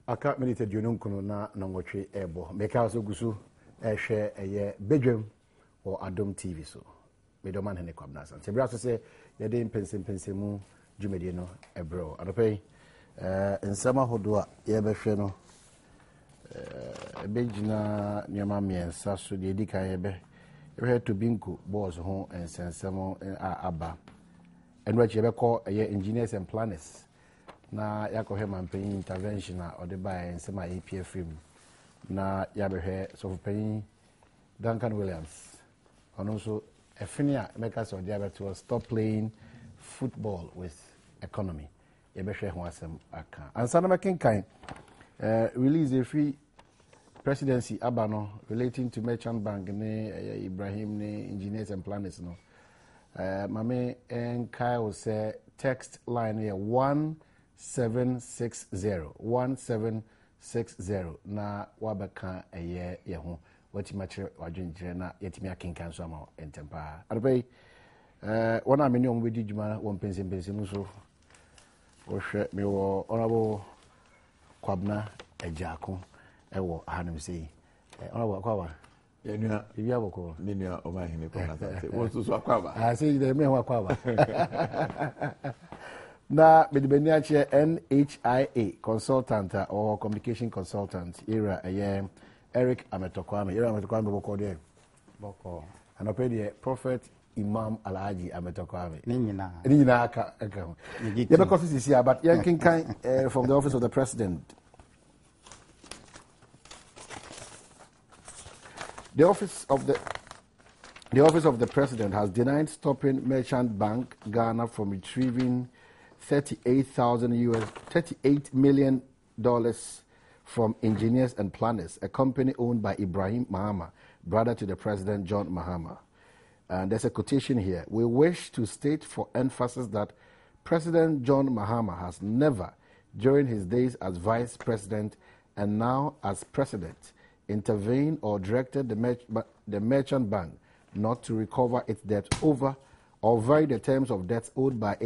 aka minute aduonu na nongotwe ebo meka so gusu ehwe eye Badwam or Adom TV so me do man hene kwabna san se bra so se ye de pensempensemu dwumede no ebro adopei nsama hodo a ye behwe no ebegina nyama miensa so de dika ye be ehwe to binko boss ho ensensemo aba enwa che be call eye engineers and planners na yakohe manpanyin intervention na ode bae nsema APF mu na yabehe so panyin Duncan Williams ono so efinia make us ode abeto stop playing football with economy yabehwe ho asem aka ansa na makenkan release a free presidency abano relating to merchant bank ne Ibrahim ne engineers and planners no mame enkai o say text line here 1760 na wabaka eye ye ho watima kire wadwenjire na yetimi akenkan so ama entempa adobei wona ameni on wedi djuma won pensempensem so wohwe me wo honorable Kwabna Ejiako ewo ahanum sei honorable Kwaba yenua bibi aboko menua o ma hene ko na tate won so Kwaba sei de me ho Kwaba na bedibeni ache NHIA consultant or communication consultant era Eric Ametokwame boko de boko anopede Prophet Imam Alhaji Ametokwame ni nyina aka you because this is here but yankin from the office of the president. The office of the president has denied stopping Merchant Bank Ghana from retrieving $38 million from Engineers and Planners, a company owned by Ibrahim Mahama, brother to the president John Mahama. And there's a quotation here. We wish to state for emphasis that President John Mahama has never, during his days as vice president and now as president, intervened or directed the merchant bank not to recover its debt over or vary the terms of debts owed by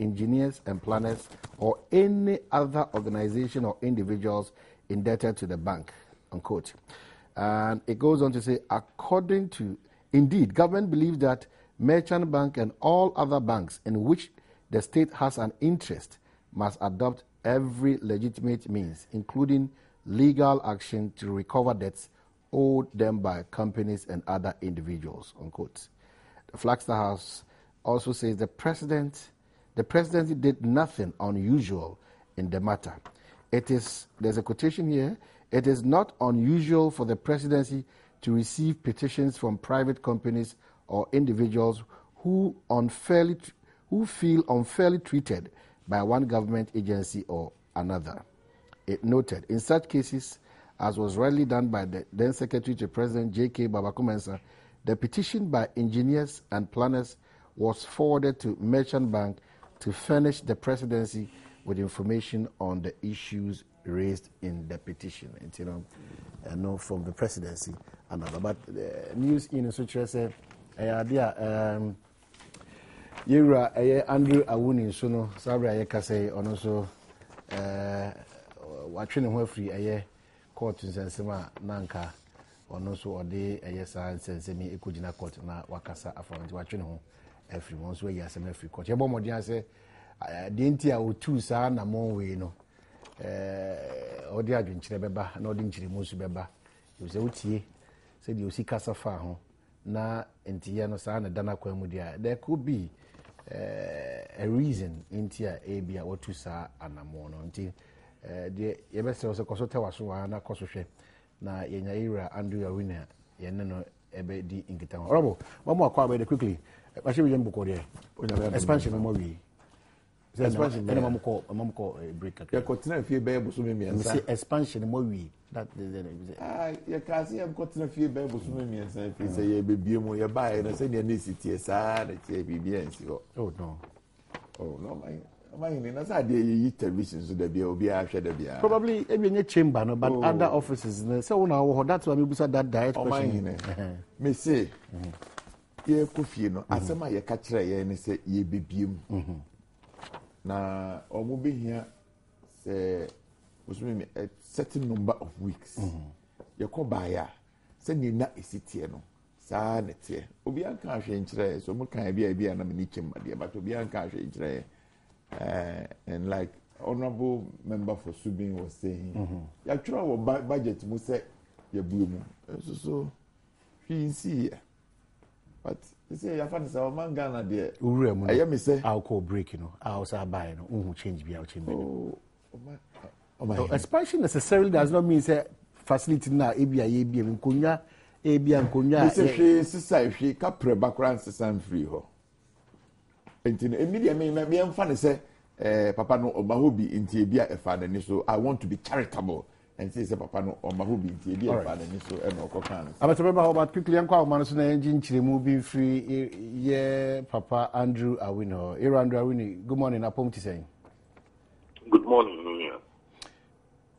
engineers and planners or any other organization or individuals indebted to the bank, unquote. And it goes on to say, indeed, government believes that Merchant Bank and all other banks in which the state has an interest must adopt every legitimate means, including legal action to recover debts owed them by companies and other individuals, unquote. The Flagstaff House also says the presidency did nothing unusual in the matter. There's a quotation here, it is not unusual for the presidency to receive petitions from private companies or individuals who feel unfairly treated by one government agency or another. It noted, in such cases, as was rightly done by the then Secretary to President J.K. Babakumensa, the petition by engineers and planners was forwarded to Merchant Bank to furnish the presidency with information on the issues raised in the petition. And no from the presidency. But the news in such say, Yura Andrew Awuni Suno, Sabra Yakase, on also watching him free court in Sensema Nanka, on also or day a yes, and semi Ekujina court na Wakasa after watching home every once where you are some free court. Yabo Modia say, didn't ya two son a more way no. Odia dwinkyere beba na odi nkyere musu beba you say utie said you see kasa fa ho na entiye no sa na dana kwa mu dia there could be a reason intia ebia otu sa anamo no nti de yebese so koso tewaso wa na koso hwe na yenya ira andu ya winner yenne no ebe di inkita ho robo mama akwa be quickly ba she bi mbuko de expansion mo wi expansion and mama call break ya continue fie be busu me miensa expansion mo wi that ya kasi ya continue fie be busu me miensa fi say ya be biemu ya ba na say na city sa na tie bibiansi ho oh no my na say dey yi television so da bia obi a hwe da bia probably ebienye chamber no but other offices so una wo that's why me busa that direct question me say ye ko fie no asema ye ka kire ye ni say ye bebiemu na omo behia se a certain number of weeks. You call buyer, send you not a city, no. Sanity. Obian can't change there, so what can I be a minichim, my dear, but Obian can't change there. And like honorable member for Subin was saying, you try our budget, must say, your boom. So, she see. But you say, I find our man Ghana there. I am say, I'll call break, you know, I'll say buy, no, change me out. Oh, my. Expansion necessarily does not mean say facility now, ABI, Kunya, ABI, and Kunya. She capre background system free. Immediately, me and funny say, Papa no, or Mahobi in Tibia, a father, so I want to be charitable. And say, Papa no, or Mahobi in Tibia, a father, so and no cocaine. I remember how about quickly and quite Manson engine, Chile moving free, yeah, Papa Andrew Awino. Andrew Awini, good morning, upon to saying. Good morning,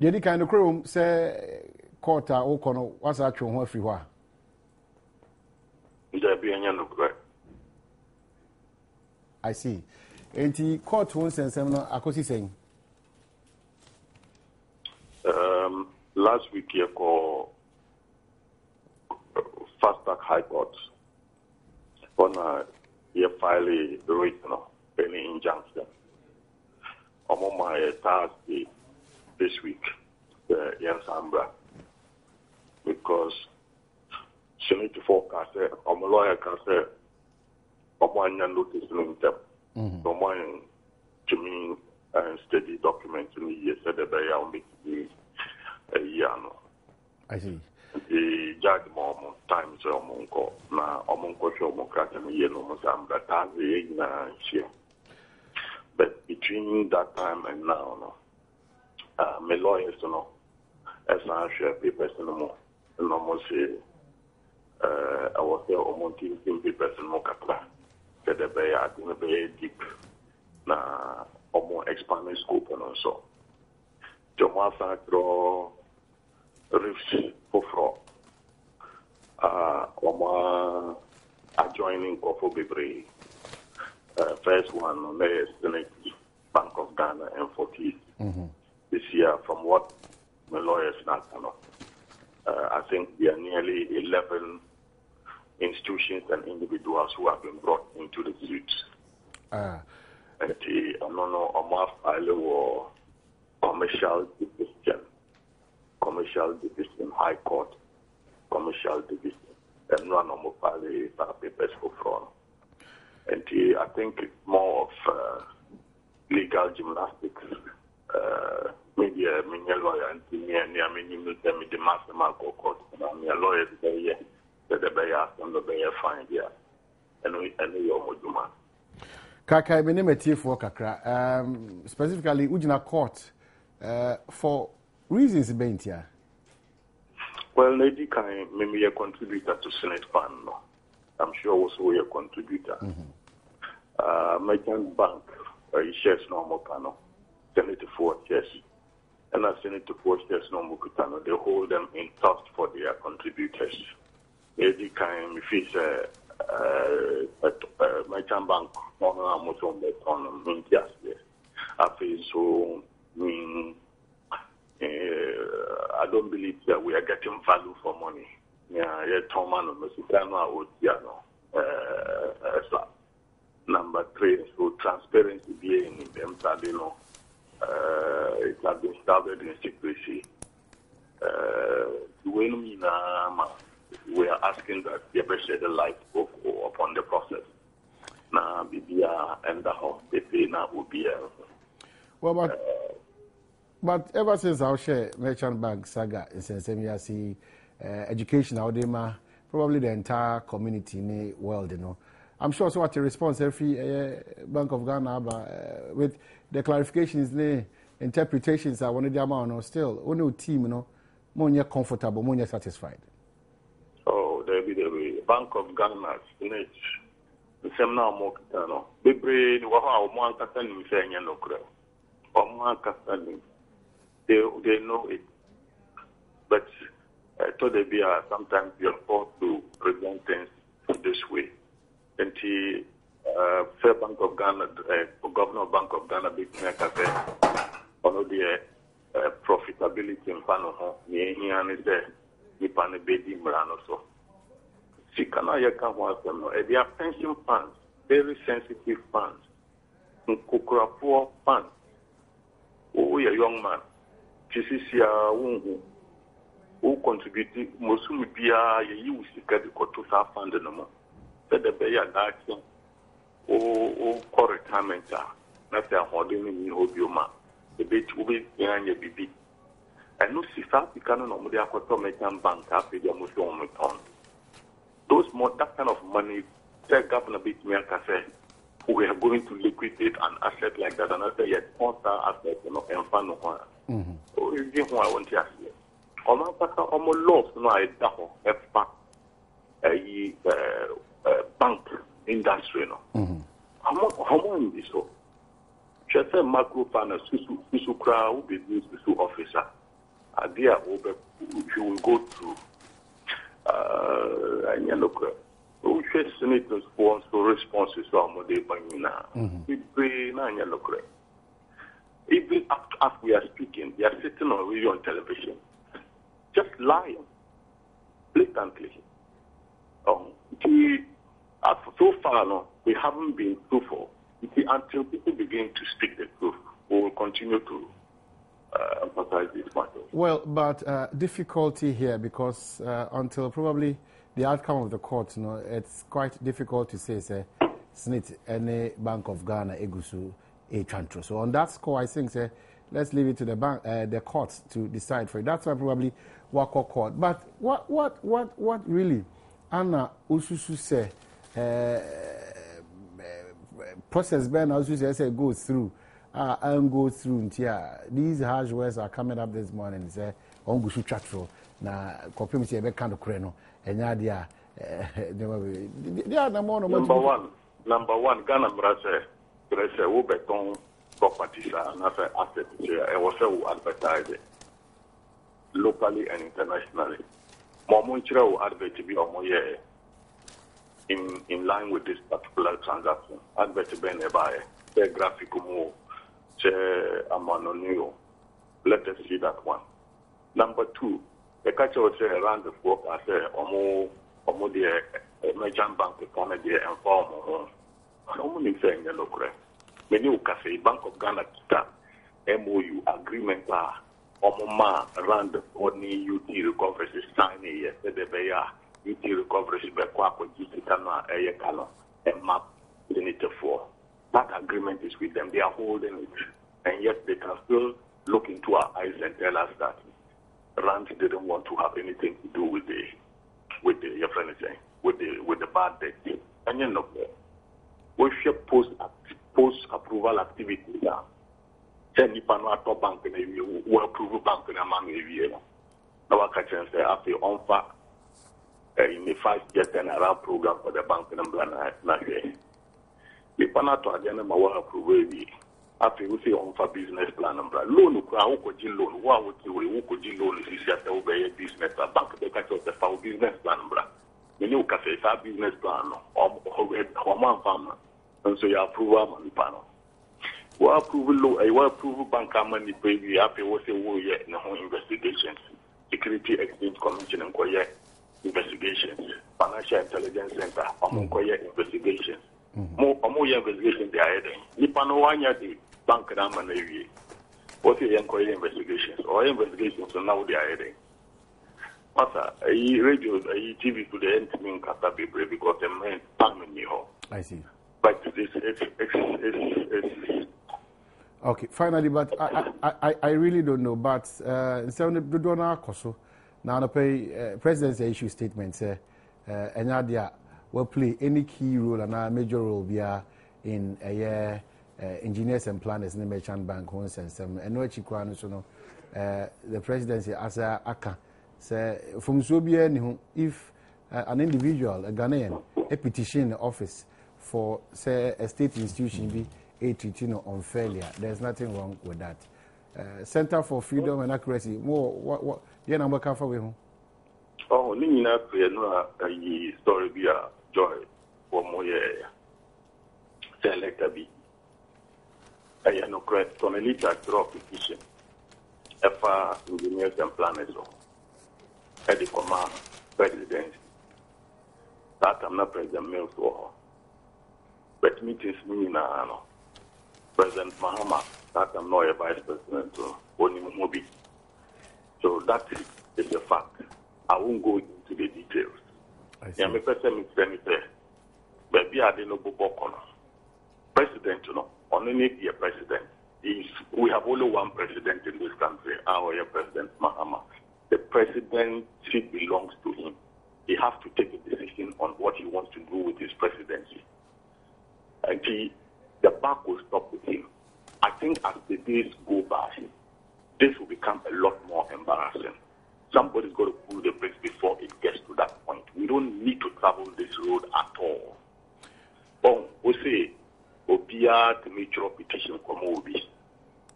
Yedi kind of crew say quarter or corner what's actual one free wa. I see. And the court won't send some akosi saying. Last week you call Fast Track High Court on you file a written any injunction. On my Thursday this week, in Sambra, because she need to forecast it. My lawyer can say, "I'm notice in them." So my to me steady document to me yesterday by our meeting a year no. I see. The judge more time so monko na omonko show mo kata me ye no mo Sambra Thursday na share. But between that time and now, no. My lawyers, you know, as I share papers no more. And almost say, I was there almost in papers and more capra. Said the bay, I think very deep. Na almost expanding scope and also. Jomasa draw riffs for fraud. Almost adjoining Kofo Bibre. First one on the Senate Bank of Ghana and 40. This year, from what my lawyers now know, I think there are nearly 11 institutions and individuals who have been brought into the suit. And I don't know, or commercial division, High Court, commercial division, and run on papers for fraud. And I think it's more of legal gymnastics. Maybe a lawyer and the master Marco court. I'm a lawyer today, that the Bayer and the Bayer fine here. And we do. Kaka, my name is for Kakra. Specifically, Ujina Court for reasons being here. Well, Lady Kai, maybe a contributor to Senate Fund. No? I'm sure also a contributor. Merchant Bank shares normal panel, Senate 4 shares, and a Senate 4 shares normal panel. They hold them in trust for their contributors. Lady Kai, if it's a Merchant Bank, on India's there. I feel so. I don't believe that we are getting value for money. Yeah, Number 3, so transparency being in them, it has been started in secrecy. We are asking that the shed a light upon the process. Now, BBR and the whole PP now will be. Well, but ever since our share Merchant Bank saga in Sensemi, education out there, probably the entire community in the world, you know. I'm sure so what a response every Bank of Ghana with the clarifications, the interpretations are one of the amount still only team, you know, more comfortable, more satisfied. Oh, there be the Bank of Ghana, the same now more no. Bebre, the one Catholic saying no crowd. Or one Catholic. They know it. But to the BR, sometimes you're forced to present things this way. And the Fair Bank of Ghana, Governor Bank of Ghana, Big Maker said, one of the profitability in Panoho, Nian is there, Nipan Bedi Murano. So, Sikana Yaka, they are pension funds, very sensitive funds, Kukurapur funds. Oh, a young man, Chisia Wungu, who contributed Mosumibia, you seek the Kotusa fund no more. Said the Bayer Daxon, oh, for retirement, that's a holding in Obioma. The bitch will be behind your BB. And no Sisa, the canon of the Aquatometan Bank after the Muslim on. Those more, that kind of money, take up a bit, Mercase, we are going to liquidate an asset like that, and I say, yes, sponsor asset, and fund no one. So, it's what I want to ask you. Almost lost, no, I double, bank industry, no. How much is so? Just a macro finance, Susu crowd, business, Susu officer. Idea over, if you will go to, and look, we should need to sponsor responses to our model now. We pray, and look, even as we are speaking, they are sitting on radio and television, just lying, blatantly. So far, no, we haven't been truthful. Until people begin to speak the truth, we will continue to emphasize this matter. Well, but difficulty here because until probably the outcome of the court, it's quite difficult to say, Snit, any Bank of Ghana, Egusu, a Chantro. So on that score, I think, let's leave it to the bank, the courts to decide for it. That's why probably Wako court. But what really, Anna Ususu say, process Ben also say goes through and goes through. These harsh words are coming up this morning. Say on go shoot chatro na kopim say be kind of kreno enya dia number one Ghana brase wo beton property sa na say asset e was say advertise locally and internationally. Momo nchira wo advert bi omoye in line with this particular transaction. Advert ben ebaye, the graphic mo, amanonio. Let us see that one. Number two, the catcher would say around the fork as omo the merchant bank economy and form. I don't mean saying the local. Many will say Bank of Ghana kita MOU agreement omoma around the ordinary UT recovery signing yesterday. UT recovery be kwa jisitana eyekano and map unit 4. That agreement is with them. They are holding it, and yet they can still look into our eyes and tell us that Rand didn't want to have anything to do with the bad debt. And you know, we should post approval activities now. Then you can not bank in a approve bank in a man area. Now I can say after on fact. In the 5-year turnaround program for the bank in Blana. The Panato again, my work approve. After we say on for business plan, loan, loan, what would you loan is just over a business, a bank the catch of the foul business plan. The new cafe, a business plan, or man farmer, and so you approve a money panel. What approve law, I approve bank money, baby, after what they were yet in the home investigations, Security Exchange Commission and Koya. Investigations, Financial Intelligence Center, investigations. More investigations they are heading. Nipanowanya the bank and Navy. What is inquiry investigations or investigations so now they are heading? Master, radio, TV to the end in Katabi because the main time in New York. I see. But it's okay, finally, but I really don't know. But instead of the donor Koso. Now, the presidency issue statement say, Enyadia will play any key role and a major role via in engineers and planners in the merchant bank homes and some. And no chikwan so no, the presidency as a aka say from Zobia if an individual, a Ghanaian, a petition the office for say a state institution be a treaty unfairly, there's nothing wrong with that. Center for Freedom and Accuracy. More what you number come for we home? Oh, Nina, no, a story be a joy for more select a bit. I know correct on a little draw petition. EFA engineers and planners at the command president. That I'm not President Mills for. But meetings me now. President Mahama, that I'm not a vice president, so only Mobi. So that is a fact. I won't go into the details. Yeah, my person is but we are the no president, only be a president. We have only one president in this country, our President Mahama. The presidency belongs to him. He has to take a decision on what he wants to do with his presidency. And the buck will stop with him. I think as the days go by, this will become a lot more embarrassing. Somebody's got to pull the brakes before it gets to that point. We don't need to travel this road at all. We say, Obia to make your petition come over.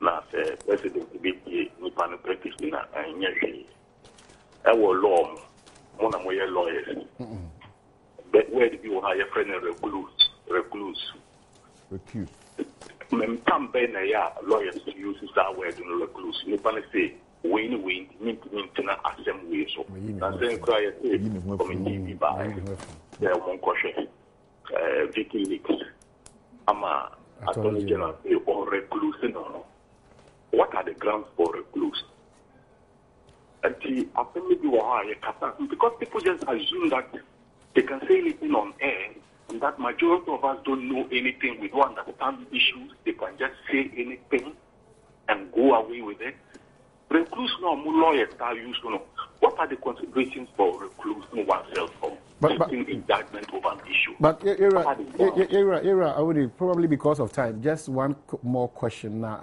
Now, President to be Nippon petition and Yashi. I will law, one of my lawyers. But where did you hire a friend and recluse? Come Ben, lawyers use that word in recluse. Nippon say, win, mean assembly. So, that's then cry community by their one question. Vicky Leaks. Ama Attorney General or recluse. No. What are the grounds for recluse? And I think maybe because people just assume that they can say anything on air, and that majority of us don't know anything. We don't understand the issues. They can just say anything and go away with it. Recluse no lawyers are used to know. What are the considerations for reclusing oneself from taking a judgment of an issue? But Era, I would probably because of time. Just one more question now.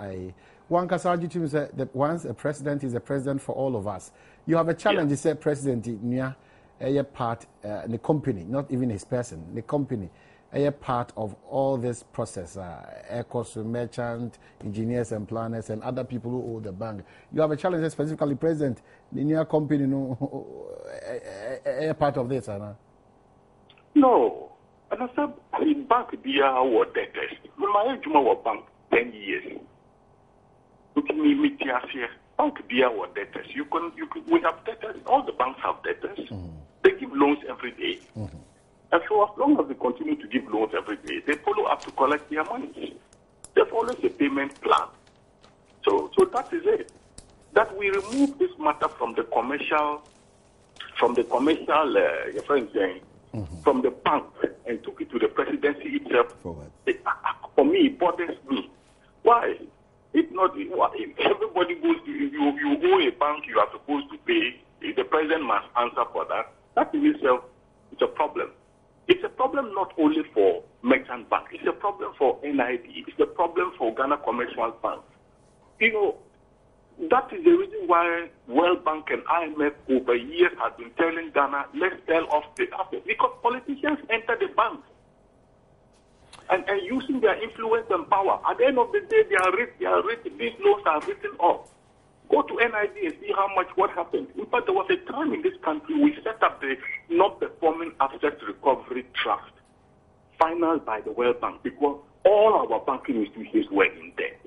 One Kasaji team said that once a president is a president for all of us, you have a challenge. You said president near a part the company, not even his person, the company. A part of all this process, ECOS, merchant, engineers and planners, and other people who owe the bank. You have a challenge, specifically president, the new company, a part of this, Anna? No. And I said, the bank be our debtors. My age was bank 10 years. Look at me, here. Bank be our debtors. We have debtors. All the banks have debtors. Mm-hmm. They give loans every day. Mm-hmm. And so as long as they continue to give loans every day, they follow up to collect their money. There's always a payment plan. So that is it. That we remove this matter from the commercial, your friend saying, from the bank and took it to the presidency itself. For me, it bothers me. Why? If not, if everybody goes to, you owe a bank, you are supposed to pay. If the president must answer for that. That in itself is a problem. It's a problem not only for merchant bank. It's a problem for NIB. It's a problem for Ghana Commercial Bank. That is the reason why World Bank and IMF over years have been telling Ghana, let's sell off the assets. Because politicians enter the bank and using their influence and power. At the end of the day, these loans are written off. Go to NIB and see what happened. In fact, there was a time in this country we set up the Non-Performing Assets Recovery Trust, financed by the World Bank, because all our banking institutions were in debt.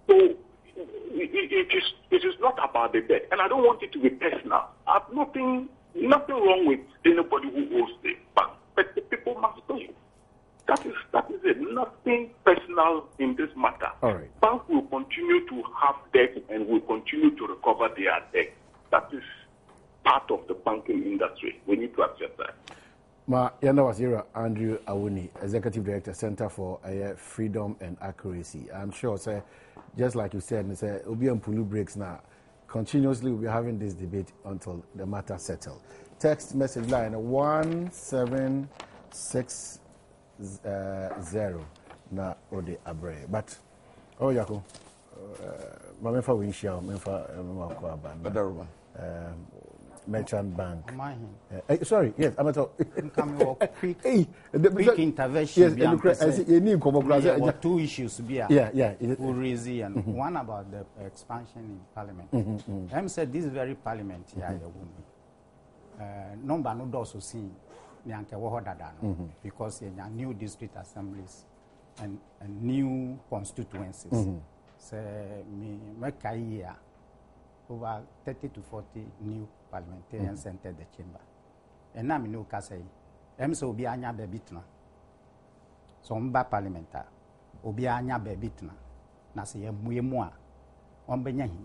So it is not about the debt, and I don't want it to be personal. I have nothing wrong with anybody who owes the bank, but the people must pay. That is it. Nothing personal in this matter. All right. Banks will continue to have debt and will continue to recover their debt. That is part of the banking industry. We need to accept that. Wasira Andrew Awuni, Executive Director, Center for Freedom and Accuracy. I'm sure, sir, just like you said, Obi and Pulu breaks now. Continuously, we'll be having this debate until the matter settles. Text message line 176. 0 na ode abre but yako mamefa winshia mefa kwa Badwam merchant bank sorry yes I'm quick intervention. Yes, two issues one about the expansion in parliament. Said this very parliament number no does so see because there are new district assemblies and new constituencies. So me over 30 to 40 new parliamentarians entered the chamber. And now, no Casay. So be anya bebitna. So, parliamentar. Obianya bebitna. Na say, Muemua. Ombenyahi.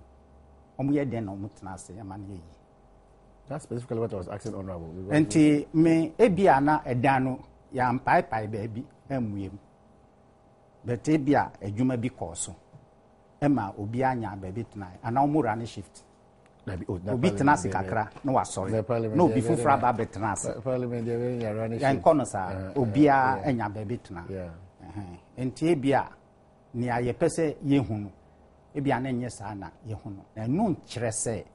Omuye den omutna say, Amani. That's specifically what I was asking, Honorable. And me, Ebiana, Edano, Yam Pai baby, Muyem. But Ebia, a Juma because Emma, Obianya bebitna, and now Murani shift. Obi tenasi kakra no wasori no bi fufra ba betenasi parliament dey run ya nkono sa obia enya ba betena enti ebia ni ayepese yehunu ebia na enye sa na yehunu na no nkyere se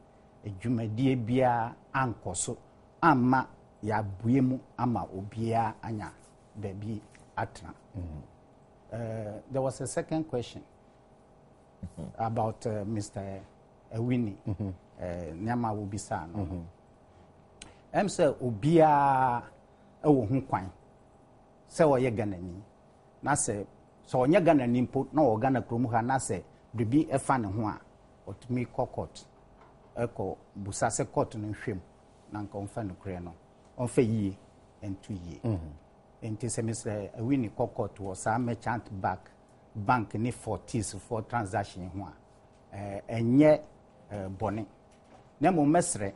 adwumadie bia ankoso amma ya buemu ama obia anya baby atna. There was a second question about Mr. Ewini. Nyama will be son. Say Obia oh Hunkwan. Say or ye ganani. Na say so on your gun input no organa crumuha na say be a fan hua or to me cockot. Echo Busase cotton and shrimp nan confirm creno on fe ye and 2 years. And tis a Mr. Ewini cockot was a merchant bank ni 40s for transaction hua. And yet bonnet. Nemo mesre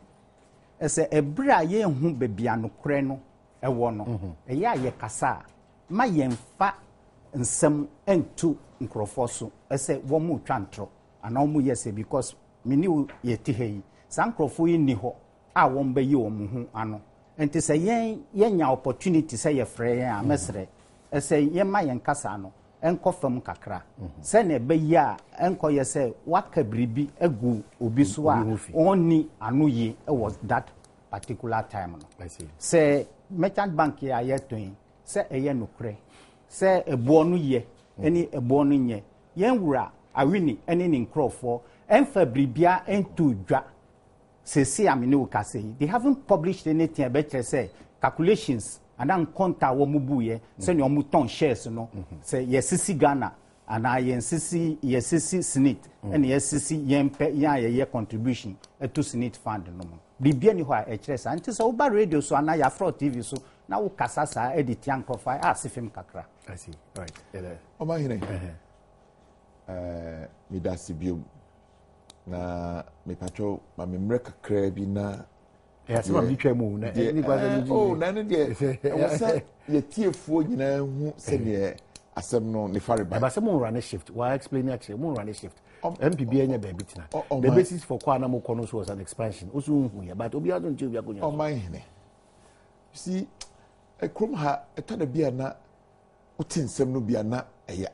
ese ebra ye hu bebia no kure no ewo no eya ye kasa ma ye mfa nsem entu nkrofo so ese wo mu twantro ana wo mu yese because mini ye tihei san nkrofo yi ni ho a wo mba yi wo mu hu ano enti se ye nya opportunity se ye frɛ ye a mesre ese ye ma ye nkasa no enko fam kakra se na be ya enko ye se waka bribi egu obi so a oni anu yi was that particular time no. I see. Se merchant bank ya yeton se eye nokre se ebo no ye eni ebo no nye yen wura awini eni ni nkrofo enfa bribia entu dwa se se amene ukase they haven't published anything about say calculations adan konta wo mubuye se ne omuton shares no se yesisi Ghana ana yesisi snit ene yesisi yempe ye contribution to snit fund no bibia ni ho a echresa anti so uba radio so ana ya Afro TV so na wo kasasa edit yan profile asifim kakra. I see. Right. Oma hine mi da sibium na me patro ma me mre kakra bi na yes, ma bitwa mu na ni kwaza ni oh na ne de wasa ye tiefuo nyina hu se ne asem no ne fare ba se mo run shift why explain actually mo run shift MPB enya ba bitina the basis for kwa na mo kono so was an expansion osu hu ya but obi adon che obi akonya oh my hine see ekrom ha etada bia na utinsem no bia na eye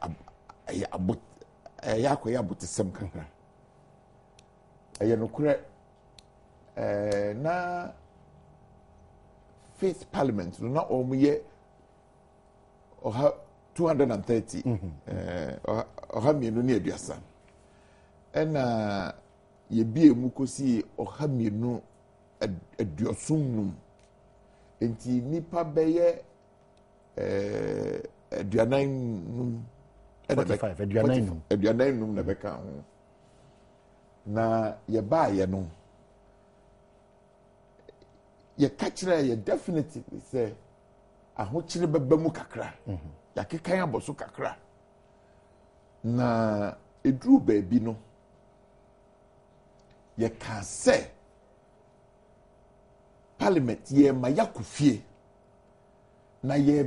abot akoya abotsem kakra eye no kure na Faith Parliament na omuye oha 230 oha mienu ne aduasa ena ye bie mu kosi oha mienu aduosum enti nipa beye aduanan 45 aduanan na beka ho na ye ba ye no ye kachira ye definitely say ahochire beba mu kakra ya kekan aboso kakra na edru baabi no ye ka say parliament ye ma yakufie na ye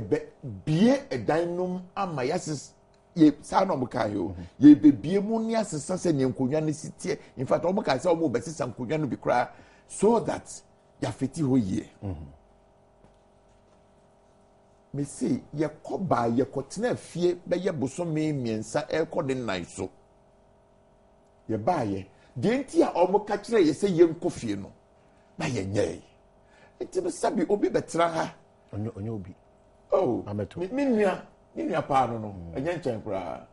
bie edanum ama yasis ye sa no muka yo ye bebie mu ni asesa se ne nkonwa ne sitie in fact omo ka say omo besisa nkonwa no bi kra so that ya feti ho ye me say ye koba ye kotena fie be ye boso me miensa e kode nan so ye ba ye de nti a omo ka kire ye say ye nkofie no na ye nye enti be sabi obi betra ha onye obi oh ni nua pa no enye nchen kura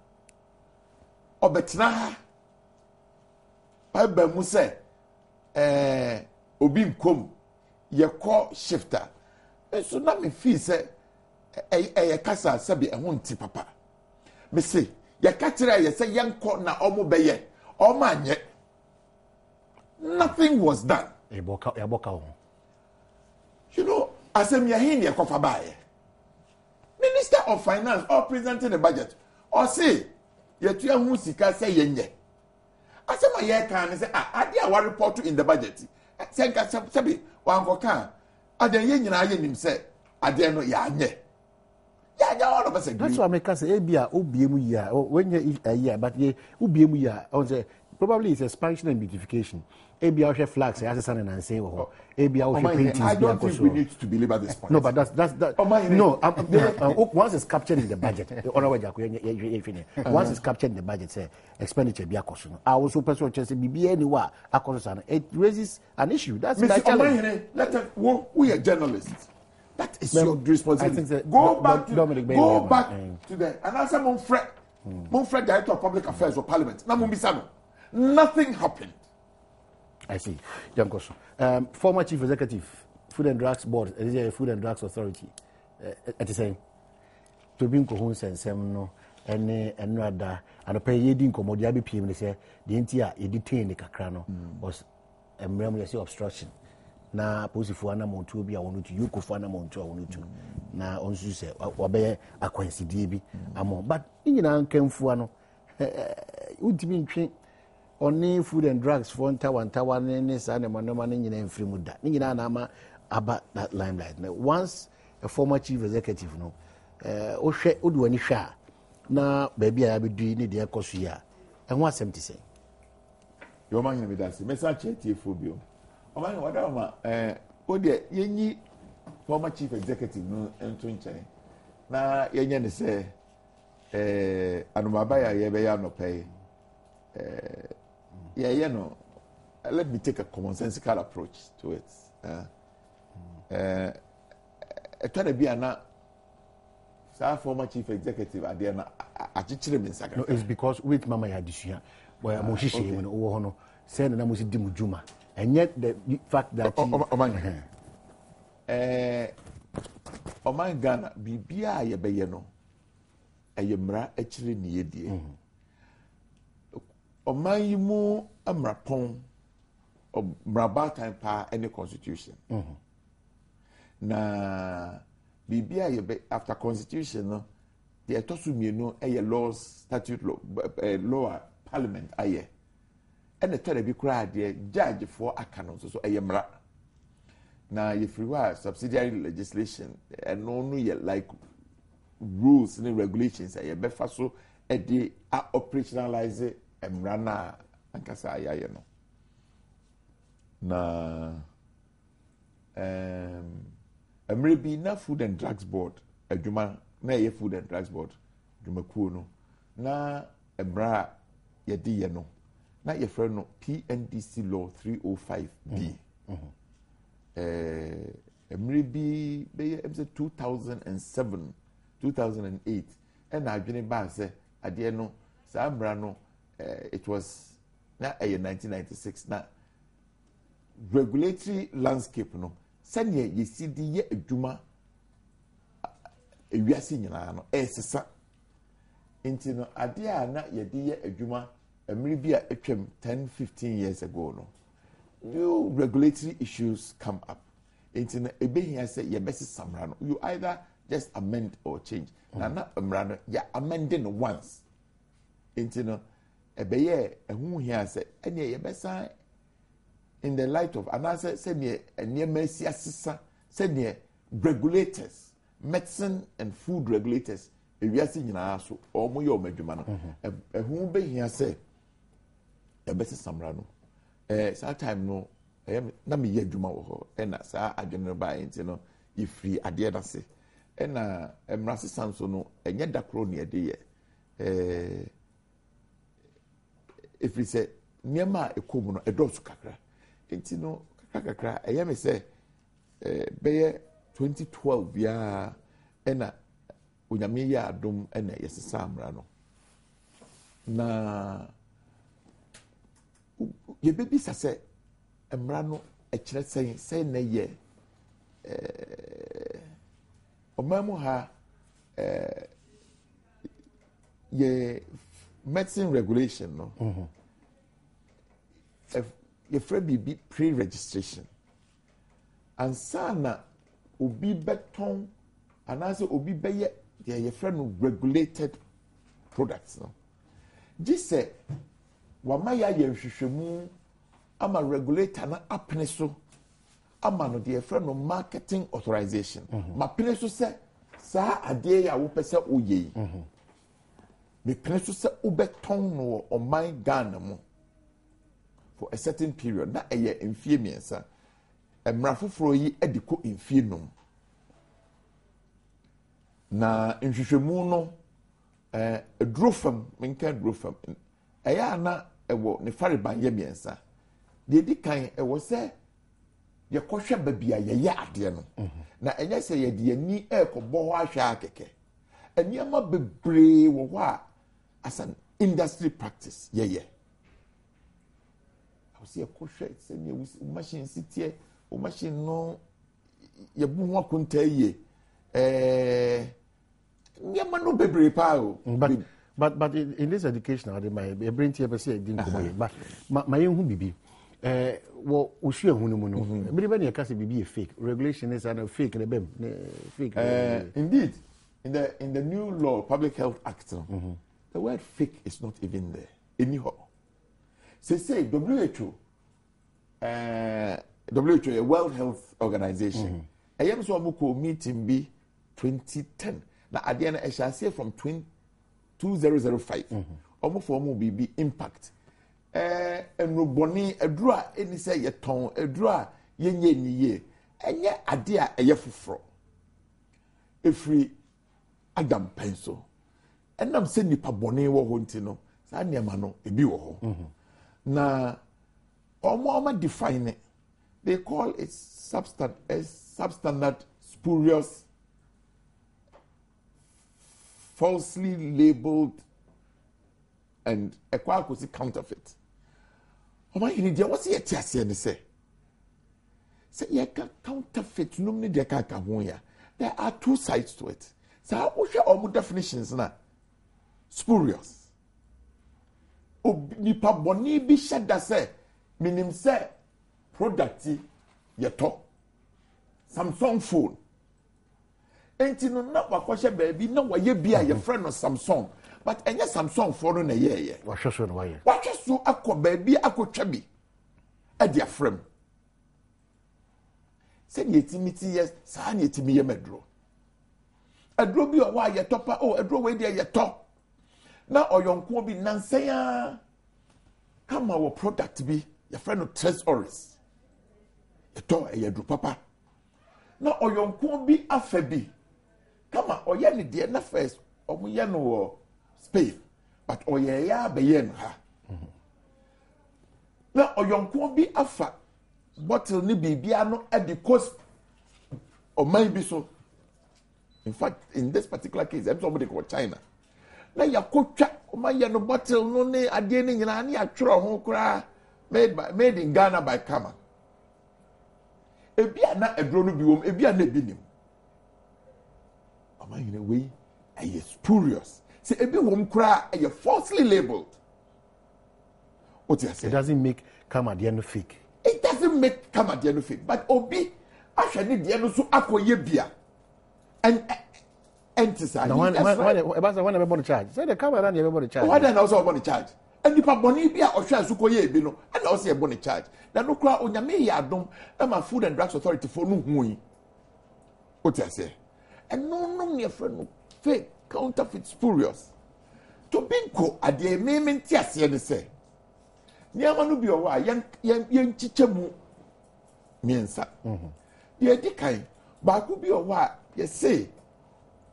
obetra ha ba mu say obi nkom ye call shifter so na me feel say ye kasa sabi ehun ti papa me say ye ka kire ye say yenko na omo beye omo anye Nothing was done. You know, as a Miahini Kofabaye, Minister of Finance, or presenting the budget, or say, Yetua Musika say yenye. As a Maya can say, I did our report in the budget. Senka Sabi, Wangoka, I didn't yen say, I didn't know Yanye. All of us agree. That's why I can say, Abia, Obiemu ya, when you a year, but ye, Obiemu ya, probably it's expansion and beautification. ABR flags, as a son and say, ABR painting. I don't think we need to belabor this point. No, but that's no. Once it's captured in the budget, once it's captured in the budget, say expenditure be a cost. I was super sure to be anywhere. It raises an issue. That's Mr. Omahine, we are journalists. That is your responsibility. Go back to the and answer Monfred, Director of Public Affairs or Parliament. Nothing happened. I see. Former Chief Executive, Food and Drugs Board, Food and Drugs Authority, at the same. To be in Kohun and Semno, and Nada, and pay Yedin Comodiabi PM, they say, the entire detained the Cacrano was a memory obstruction. Na Posifuana Montubi, I want to Yukufana Montu, I want to. Na on Suse, Wabe, a coincidence, among. But in an Kemfuano, would be trained. Only Food and Drugs for Tawa and San Manoman in Frimuda. Nina Nama about that limelight. Once a former chief executive, no, Udu Sha. Now, baby, I will do the Ecosia. And what's him to say? Your man with us, Message Phobio. Oh, my, what dear, ye former chief executive, no, and Twinche. Now, Yan say, Anumabaya, Yabaya no pay. Yeah, let me take a commonsensical approach to it. Try to be an former chief executive at the end. No, it's because with Mama Yadishia, where Moshishi when Ohono said and I was Dimujuma, and yet the fact that Oman Ghana, Bibia Yabayano, a Yamra actually near. Omayimu amrapon or brabatan pa any constitution. Na bibia ye after constitution no the etosu no a laws statute law parliament aye. And the tell be cry the judge for akanon so ayemra. Na if you are subsidiary legislation and no ye like rules and regulations aye befa so e dey operationalize Emrana ankasa ayaye no na emrebi na Food and Drugs Board adwuma na ye Food and Drugs Board adwuma kuo no na emra ye di ye no na ye frɛ no PNDC law 305B emrebi be 2007 2008 and adwene ba sɛ ade no sa emra no it was now 1996 now regulatory landscape no sɛnea yɛsi di yɛ adwuma ewiase nyinaa no ɛsesa nti no ade a na yɛde yɛ adwuma mmiri bi a atwam 10-15 years ago no new regulatory issues come up nti no ebehia sɛ yɛbɛsi samra no you either just amend or change na mmara no yɛ amending once nti no ebeye ehu hia se ene ye besa in the light of anase se ne enema si asesa se ne regulators medicine and food regulators ewiase nyina so omo ye omadwuma no ehu be hia se ebese samra no saa time no na me ye adwuma wo ho na saa adwene ba enti no ifri ade na se na emrase sanso no enye dakro ne ade ye if we say niema ekomu no edosu kakra enti no kakra me say beye 2012 ya na onyame ya adom na yesesa amra no na ye bebi sase amra no ekire sen na ye omamu ha ye medicine regulation no yɛfrɛ biribi pre-registration ansa na obi bɛtɔn anaasɛ obi bɛyɛ deɛ yɛfrɛ no regulated products no gye sɛ wama yɛ ayɛ nhwehwɛmu ama regulator na apene so ama no deɛ yɛfrɛ no marketing authorization mapene so sɛ saa adeɛ yɛ a wopɛ sɛ woyɛ yi mepene so sɛ wobɛtɔn no wɔ ɔman Ghana mu for a certain period na ɛyɛ mfie mmiɛnsa mmara foforɔ yi de kɔ mfie nom na nhwehwɛmu no aduro fam menka aduro fam ɛyɛ a na ɛwɔ ne fareban yɛ mmiɛnsa deɛ di kan ɛwɔ sɛ yɛkɔhwɛ baabi a yɛyɛ adeɛ no na ɛnyɛ sɛ yɛde yɛni ɛrekɔbɔ hɔ ahwɛ akɛkɛ nneɛma bebree wɔ hɔ a as an industry practice yɛyɛ awɔsɛ yɛkɔhwɛ sɛnea wo machine si teɛ wo machine no yɛbu ho akonta yie nneɛma no bebree paa o. But in this education, my brain tear say didn't come but my own bibi. Well, we should have no. Everybody can say bibi fake. Regulation is a fake and a fake. Indeed, in the new law, Public Health Act, the word fake is not even there anyhow. Say WHO, a World Health Organization. I am so much meeting be 2010. Now at the end, I shall say from 2005. Almost for more BB impact. And Roboni, a draw, any say a tone, a draw, ye, and yet a dear a yafufro. A free Adom pencil. And I'm sending Pabone or Hontino, Sanya Mano, a biwo. Now, Omama define it. They call it substandard, spurious, falsely labeled, and a quasi counterfeit. Oh my God, what's the TSC and say? Say, you can counterfeit, no need your cacahoya. There are two sides to it. So, how would you all definitions now? Spurious. Oh, nipa boni bi shada say, minim say, product yeto. Samsung phone. Enti no na wakɔhye baabi na waye bia your friend of Samsung but enye Samsung for no ye wahwɛ no waye wahwɛ so akɔ baabi akɔtwa bi e dia frame sɛ ne etimiti yes saa ne etimi ye maduro aduro bi o wa ye topa o aduro we dia ye to na oyonko bi nansan kama wo product bi your friend of Tres Oris ye to e aduro papa na oyonko bi afa bi kama oye ni de na first omuye no wo Spain but oye ya beye no ha na oyonko bi afa bottle ni bibia no at the coast or maybe so in fact in this particular case I'm somebody called China na yakotwa omaye no bottle no ne ade ni nyina na atworo ho kura made in Ghana by Kama ebia na edro no bi wom ebia na ebi nim in a way, I is spurious. See, ebi wom kura, I falsely labeled. What you say? It doesn't make Kamadiano fake. It doesn't make Kamadiano fake, but obi, I shall need the so akwa bia. And emphasize. Now, when everybody charge, say the camera and everybody charge. Why then also about the charge? And the paboni bia or shall suko ye bino, and also a bonnet charge. Now, no crowd on Yame Adom, and my Food and Drugs Authority for no hui. What you say? And no, your friend, fake, counterfeit, spurious. To binko at the amendment, yes, you say. Niamanu be a young chichamu miensa. Ye dikai, baku be a wa, ye say,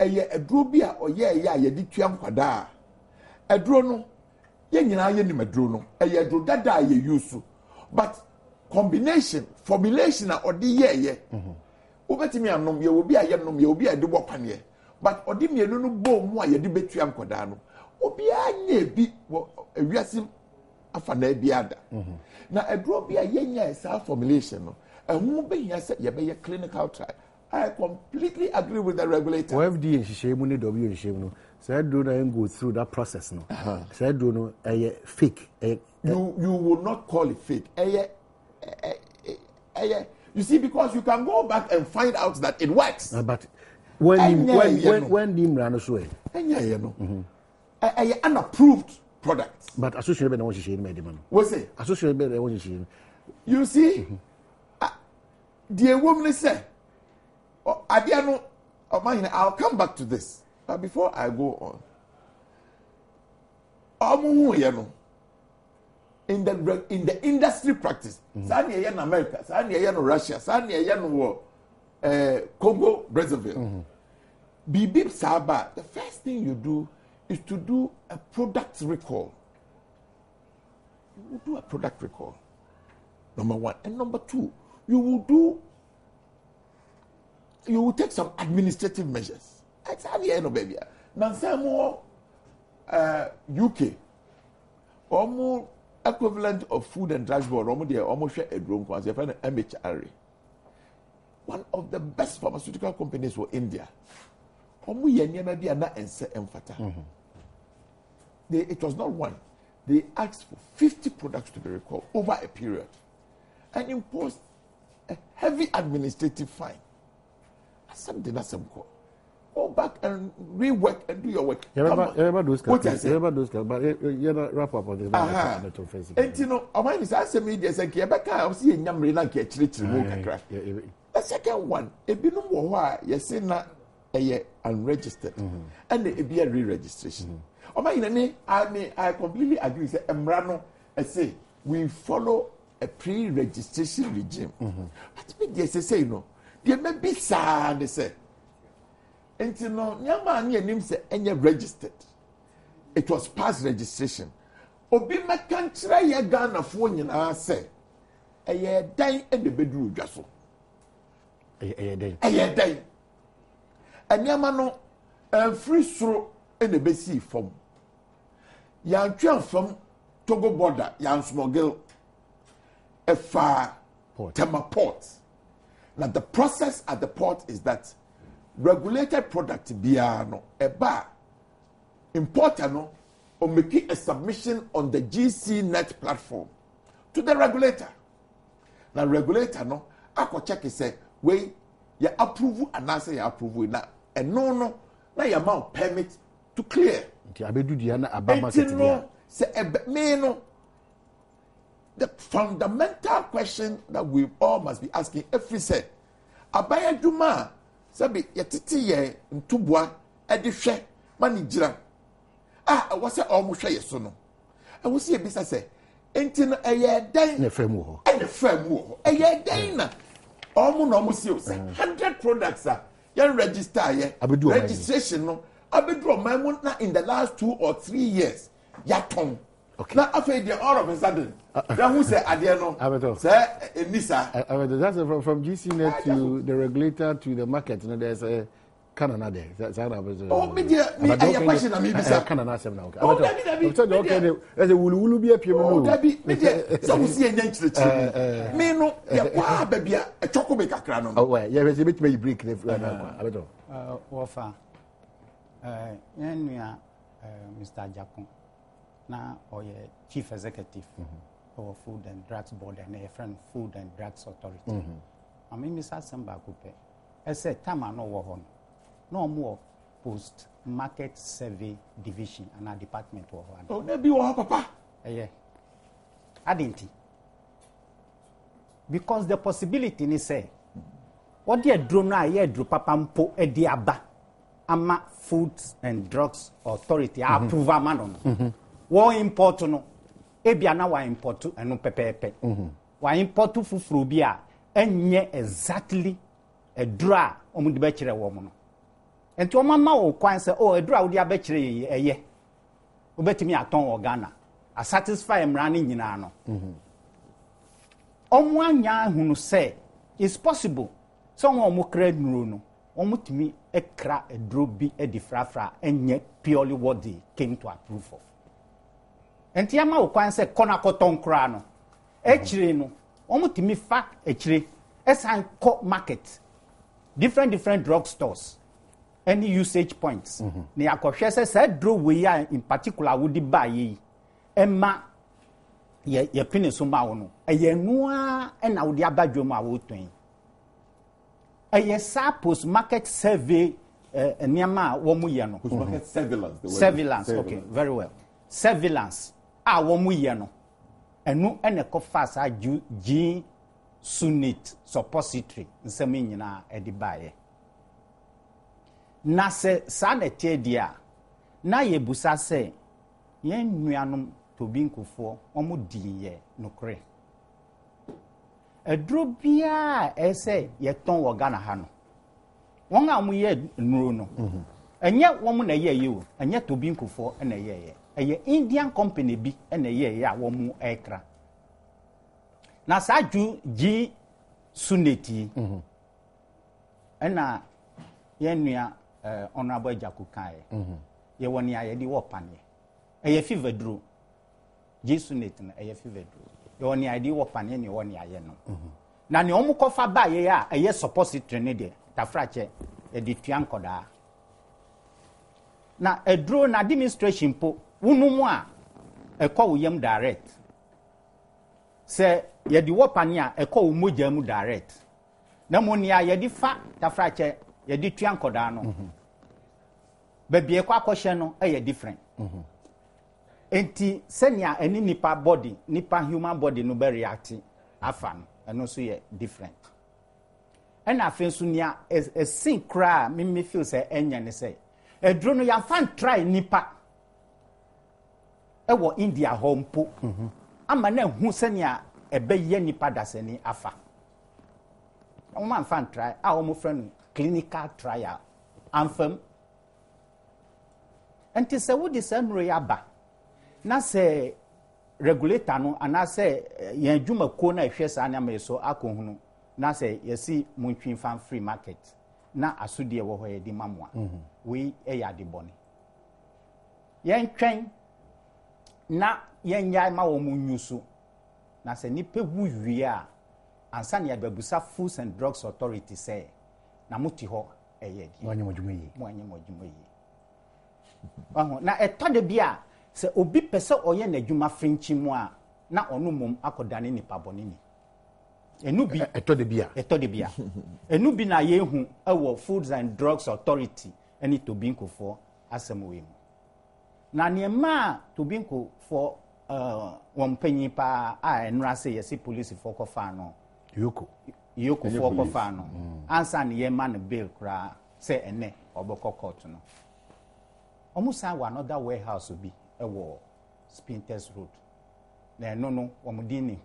a drobia or ye ditiam quada. A drono, ye madrono, a drodada ye use. But combination, formulation or the ye. Ubetimi anom ye obi ayenom ye obi adebo panie but odimi enu no bo mu aye de betua nkoda no obi anya bi ewiasim afa na bi ada na edro bi ayenya esa formulation no ehun be hia se ye be clinical trial. I completely agree with the regulator. FDA nhihye mu ne WHO nhihye mu no say do na go through that process no say do no fake you will not call it fake You see, because you can go back and find out that it works. But when Nimrano show it, unapproved products. But associated with the medicine. What's it? Associated with the you see, dear woman say, I'll come back to this. But before I go on, in the industry practice, Sani in America, Sani in Russia, Sani in Congo, Brazzaville. Bibib Saba, the first thing you do is to do a product recall. You will do a product recall. Number one. And number two, you will take some administrative measures. Exactly, baby. Now, some more UK, almost equivalent of Food and Drugs Board, almost share a drone class. You find an MHRA. One of the best pharmaceutical companies for India. It was not one. They asked for 50 products to be recalled over a period and imposed a heavy administrative fine. Something that's some call. Go back and rework and do your work. Remember those guys, but you're not wrap up on this. And you know, I mind is asking me, there's a Quebec, I'll see a Yamri like a church. The second one, a binum why, yes, not a unregistered, and it be a re registration. I completely agree. Say, Emrano, I say, we follow a pre-registration regime. But me, they say, no, there may be sad, they say. And you know, Yama name say, any registered. It was past registration. Obi ma can try a gun of one in our say, a year dying in the bedroom, just so. A year dying. And Yamano, free throw in the basic form. Yan train from Togo border, yan smuggle a far Tema port. Now the process at the port is that regulated product biano a bar importer or making a submission on the GC net platform to the regulator. Now regulator I check it say we ya approve and answer ya approve na and no na ya amount permit to clear. The fundamental question that we all must be asking every say abaya juma sabi yatiti ye ntubwa edihwe manijira wase almost hwe yeso no I will see a business say enti no eye dan na fremu ho eye dan na almost see 100 products yan register ye registration no abedro maimun na in the last 2 or 3 years yaton. Okay. Now after the all of a sudden then who say adiano say enisa that's from GCNet to the regulator to the market, you know, there's a Canada there. That's how media me a question na me bisa Canada sem now. Okay, there's a wulu bi apia no. Dabi media so we see enyan chire me no ya kwa babia a choko be kakra no. Oh well, yeah, we bit me break the abeto. Wofa yenua Mr. Japon na or chief executive of Food and Drugs Board and a friend Food and Drugs Authority. I mean, Mr. Samba Coupe, I said, Tama no war no more post market survey division and our department war. Oh, maybe war, Papa. Yeah, I didn't. Because the possibility is say, what dear drone I hear drew Papampo Ediaba Ama Food and Drugs Authority approve a man. Wa import no ebia na wa import eno pepepe wa import fufuru bi a enye exactly edura omu de be kire wo mu no enti o mama wo kwan se o edura wo de abekire eye obetimi aton wo Ghana a satisfy emra ne nyina no omu anya hunu se is possible so won omu kra nuro no omu timi ekra eduro bi edifrafra enye purely what they came to approve for. Enti ama ukwan se kona koton kra no echire no omutimi fa echire esan ko market different drug stores any usage points na yakohwe se say draw we in particular would buy emma ye pini so ma wo no eye noa na wo de abadwom a wo twen eye sa post market survey niama wo mu ye no post market surveillance okay very well surveillance a wo mu ye no enu ene ko fa sa ji sunit suppository nsem nyina edi bae na se sa na tie dia na ye busa se yen nuanom tobi nkofo omo diye nokre edro bia ese ye ton wo Ghana ha no won a mo ye nuro no enye wo na ye ye o enye tobi nkofo na ye eye Indian company bi na ye a wo mu ekra na sa ju ji suneti ena ye nua honorable Jaku kai ye woni aye di wo panie eye fever dro ji suneti na eye fever dro ye woni aye di wo panie ne woni aye no na ne omu kofa ba ye a eye suppository ne de tafrache e di tuankoda na edro na administration po wunumu a ekọ woyam direct se ye di wo panie a ekọ wo mogya mu direct na mo nia ye di fa tafrache ye di tuankoda no baby ekọ akọhye no eye different enti senia eni nipa body nipa human body no be react afa no eno so ye different ena afen so nia sin kra me feel say enya ne say edro no ya fan try nipa ewo India hompo ama na hu senia ebe ye nipa dasani afa o man fan try a o mo friend clinical trial amfam enti se wo di sanro ya ba na se regulator no ana se yan dwuma ko na hwe sa na me so akohunu na se yesi muntwin fan free market na asudie wo ho ye di mamoa we ya de boni yen twen na yen yai ma wo munyusu na se ni pewu wie a ansa ne ababusa Foods and Drugs Authority say na muti ho eye di wanye modwuma yi na eto de bia se obi pese oye na adwuma frinchi mu a na onu mom akodane nipa boni ni enu bi eto de bia enu bi na yehu ewo Foods and Drugs Authority eni Tobinko for asemwe mu na niema Tobinko for wampanyi pa a enra se yesi police for kofa no yoko for kofa no ansa ne yema ne bill kra se ene oboko court no omusa wa another warehouse bi ewo Spinters Road na no omudini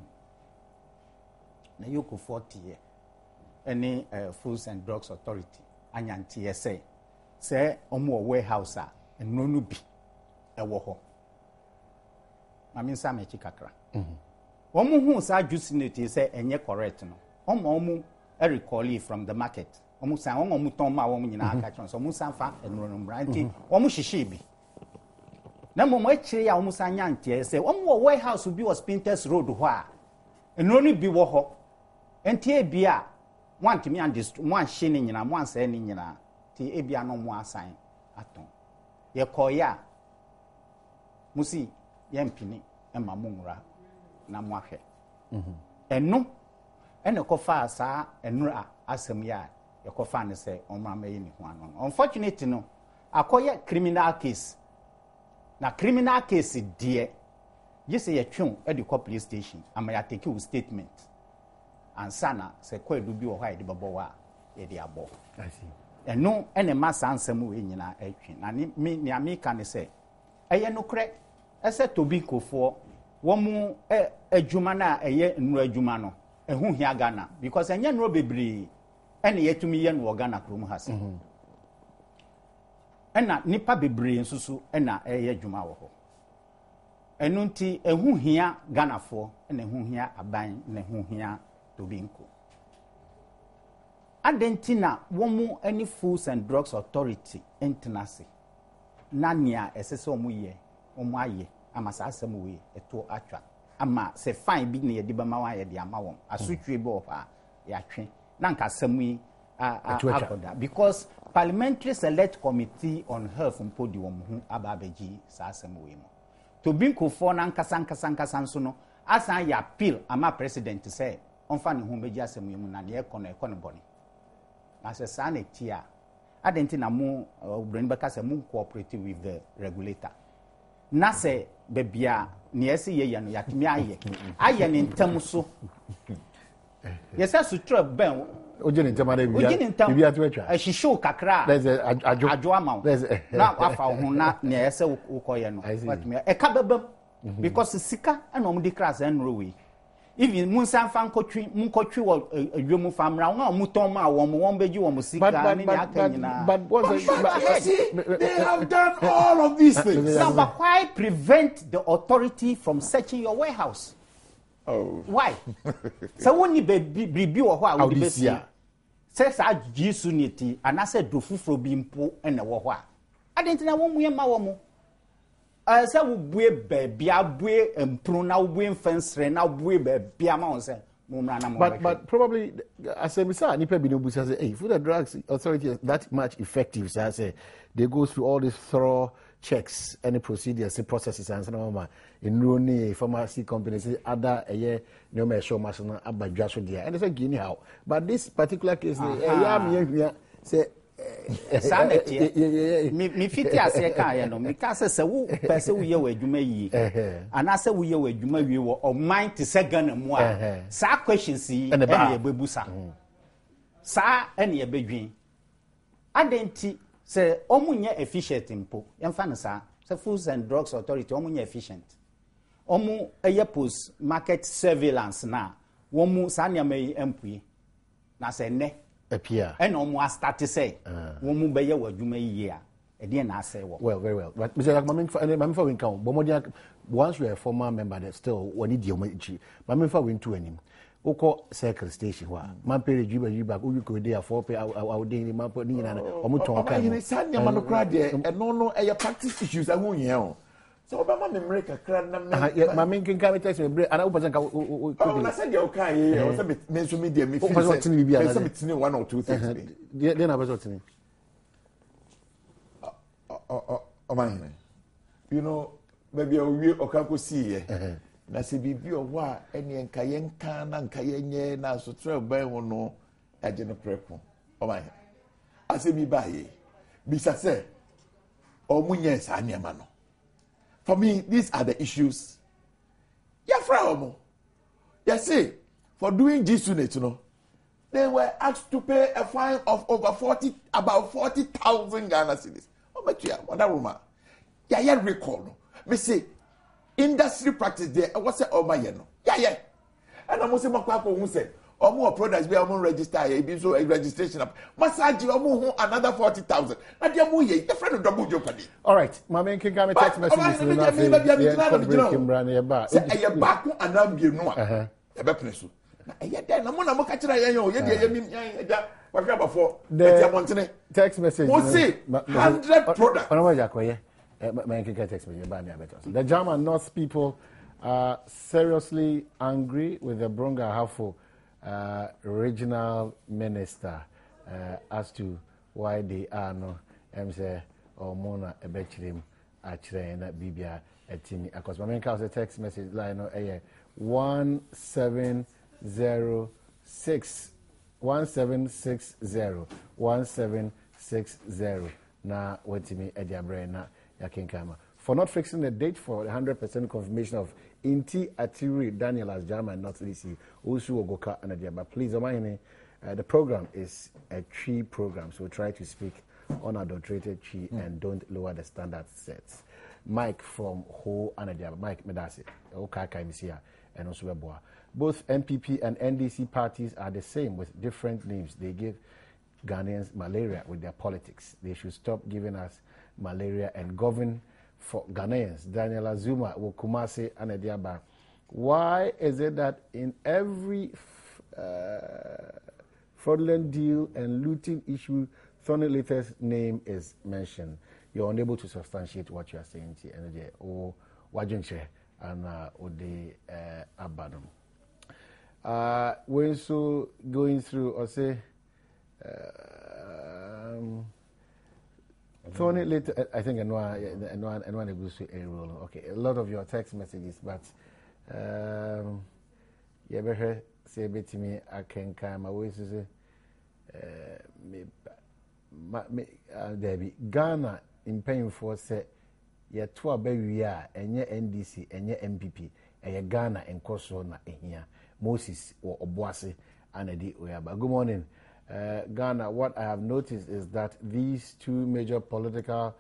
na yoko 40 any Foods and Drugs Authority anyantie say omo warehouse a eno no bi ewo ho maminsa mechi kakra omo hu sa juice neti say enye correct no omo recall from the market omo san omo ton ma omo nyina aka chon so omo san fa eno no branti omo hihye bi na mo akire ya omo san nyantie say omo warehouse bi was Spinters Road ho a eno no bi wo ho entie bia want me and this one shine nyina one say ni nyina ti ebia no mo asan aton ye koya musi ye mpini ema munra na mo ahwe eno ene kofa asa enura asem ya ye kofa ne say omra mayi ni ho anon unfortunately no akoye criminal case na criminal case die yese ye twon e di police station ama ya take you statement ansana se kwadu bi wo ha de babo wa ye de abo I see eno ene masa ansem we nyina atwi na ni amika ne se eye nokre ese Tobinko fo wo mu adwuma na eye nru adwuma no ehu hia Ghana because enye nru bebri ene yetumi ye no Ghana krom hase ena nipa bebri nsusu ena eye adwuma wo ho enu nti ehu hia Ghana fo ena ehu hia aban na ehu hia Tobinko adentina wo mu any Foods and Drugs Authority internase na nia esese omu ye omu aye ama sa asem we eto atwa ama se fine bi ne yedi bama wa yedi ama won asutwe bi ofa ya twe na nka asem yi akoda because Parliamentary Select Committee on Health mpodi wo mu ababeji sa asem we mu Tobinko for na nkasa nso no asan ya appeal ama president say onfa ne ho beji asem yemu na ne ekono boni na se sa na tia adenti na mu obren beka say mu cooperate with the regulator na se bebia ne ese ye no yatimi aye ne ntam so yesa sutra ben ojini ntamade bibia to atwa ahihyew kakra there's adwo ama na afa ho na ne ese ukoye no watimi eka bebam because sika and omudi class and rowe even munsan fan kotwi wo adwemu famra won muton ma won beji won sika ni akanyina but they have done all of these things. So, but why prevent the authority from searching your warehouse? Why? So when you be or what would be says I jisunity and I said do fufro bimpo and a wa I didn't know one ma say we bue baby abue empro na we fence na bue baby ama say but probably as I say nipa bi no busa say hey Food and Drugs Authority is that much effective so I say they go through all these thorough checks any procedures processes and so on in Roni pharmacy companies other no me show masona abadwa so there and they say guinea how but this particular case say me fiti ase kan ye no me ka se wo pese wo ye wadwuma yi ana se wo ye wadwuma wi wo o mind to say Ghana mu a sa questions yi e ye bebusa sa ene ye bedwin adenti se omunye efficient mpo yemfa no sa se Food and Drugs Authority omunye efficient omu eye post market surveillance na wo mu sa ne mai empui na se ne appear and almost start to say woman be your you may year again I say well very well but Mr. Mami for win count but once you are a former member that still when need your Mami for win to him oko circle station wa man pay you back you could there 4 pay our daily man put ni na omuton kan ni sanya man kra de no e practice issues I won here so Obama memory kakra na me Mami kin ka text me break ana person ka na say dey okay here o say me so media me feel say me 1 or 2 things then I was me Oman you know maybe we okako see here na se bibi owo a ene nkaye nka na nkaye nye na so tre ban ho no agye no prepo Oman ase bi baye bi say omunye sa niam no. For me, these are the issues. You see, for doing this unit, they were asked to pay a fine of about 40,000 Ghana cedis. Oh, but yeah, what that woman? Yeah, recall. Me say, industry practice there. What's it? Oh my, yeah. And I'm also who said, more products be register here, so a registration up. Massage another 40,000. And you are your friend of double jeopardy. All right, my man can come text message. Text message. 100 products. The German North people are seriously angry with the Bronga Hafo regional minister as to why they are no or mona ebechrim achre na bibia etimi akos my main a text message line no 1760 na wetimi ediabre na yakinkama for not fixing the date for 100% confirmation of Inti Atiri Daniel as German, not Lisi, Usu Ogoka and Adiaba. Please, the program is a Chi program, so try to speak unadulterated Chi and don't lower the standard sets. Mike from Ho and Adiaba, Mike Medasi, Okaka Misia, and also Weboa. Both MPP and NDC parties are the same with different names. They give Ghanaians malaria with their politics. They should stop giving us malaria and govern for Ghanaians. Daniel Azuma, Wokumase, and Ediaba. Why is it that in every fraudulent deal and looting issue, Thorny Latest name is mentioned? You're unable to substantiate what you are saying here. Or Wajunche and Ode Abadom. We're so going through, or say, Thorny later, I think, and one goes to a role. Okay, a lot of your text messages, but Yɛbɛhwɛ sɛ yɛbɛtumi akenkan ma wei so sɛ dabi Ghana mpanyinfoɔ sɛ yɛto aba wie a ɛnyɛ NDC ɛnyɛ MPP ɛyɛ Ghana nkɔsoɔ na ɛhia Moses wɔ Obuasi Anadi Oyaba. Good morning. Ghana, what I have noticed is that these two major political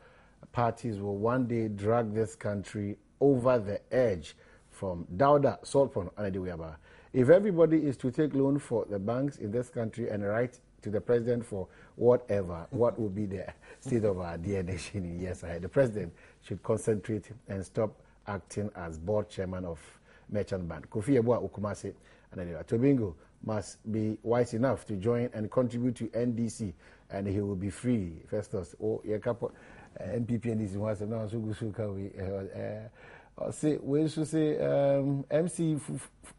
parties will one day drag this country over the edge. From Dauda Solpon Anadi Oyaba. If everybody is to take loan for the banks in this country and write to the president for whatever, what will be the state of our dear nation? Yes, the president should concentrate and stop acting as board chairman of Merchant Bank. Kofi Ebua Okumase and Tobingo must be wise enough to join and contribute to NDC, and he will be free. Festus, MPP NDC was now so good. Say we should say MC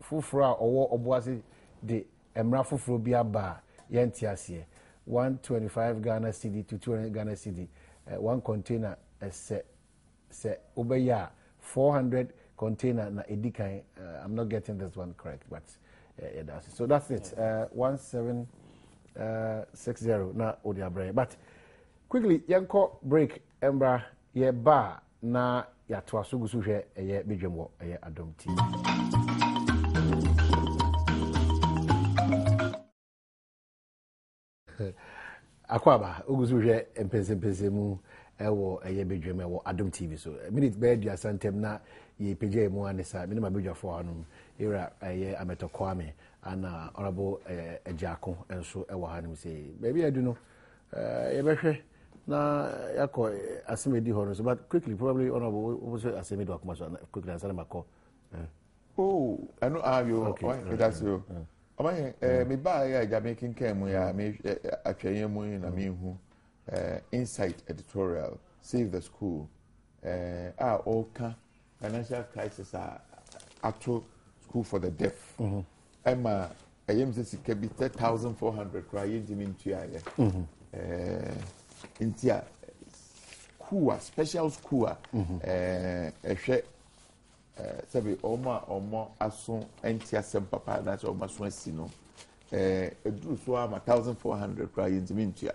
Fufra or Obuasi de Emra Fufro Biaba Yentiasie 125 Ghana CD to 200 Ghana CD. One container se Obeya 400 container na edikai. I'm not getting this one correct, but that's it. So that's it. 1760 na Odiabre. But quickly, yanko break Embra ye ba na yatoa so gusu hwe eye bedwam wo eye Adom TV. Akwaba ogusu hwe empese mu ewo eye bedwam ewo Adom TV so minute be dua santem na ye pagya mu anesa minima bedwafo hanum era eye Ametokwa ana honorable Ejako enso ewo hanum say baby adu no ye behwe na yako asemedi horo so but quickly probably honorable also asemedi akoma so quickly answer my call. Oh, I know how you okay, that's you. Me ba ya Jamaican came ya me atwaye mu na me hu insight editorial save the school oka financial crisis ato school for the deaf. Emma ayem se sika bi 1,400 cry yintimi ntua ye. Intia school special school ehwe sabi omo aso entia sem papa na so omo aso asi no eduru so ama 1,400 cry yintimi ntua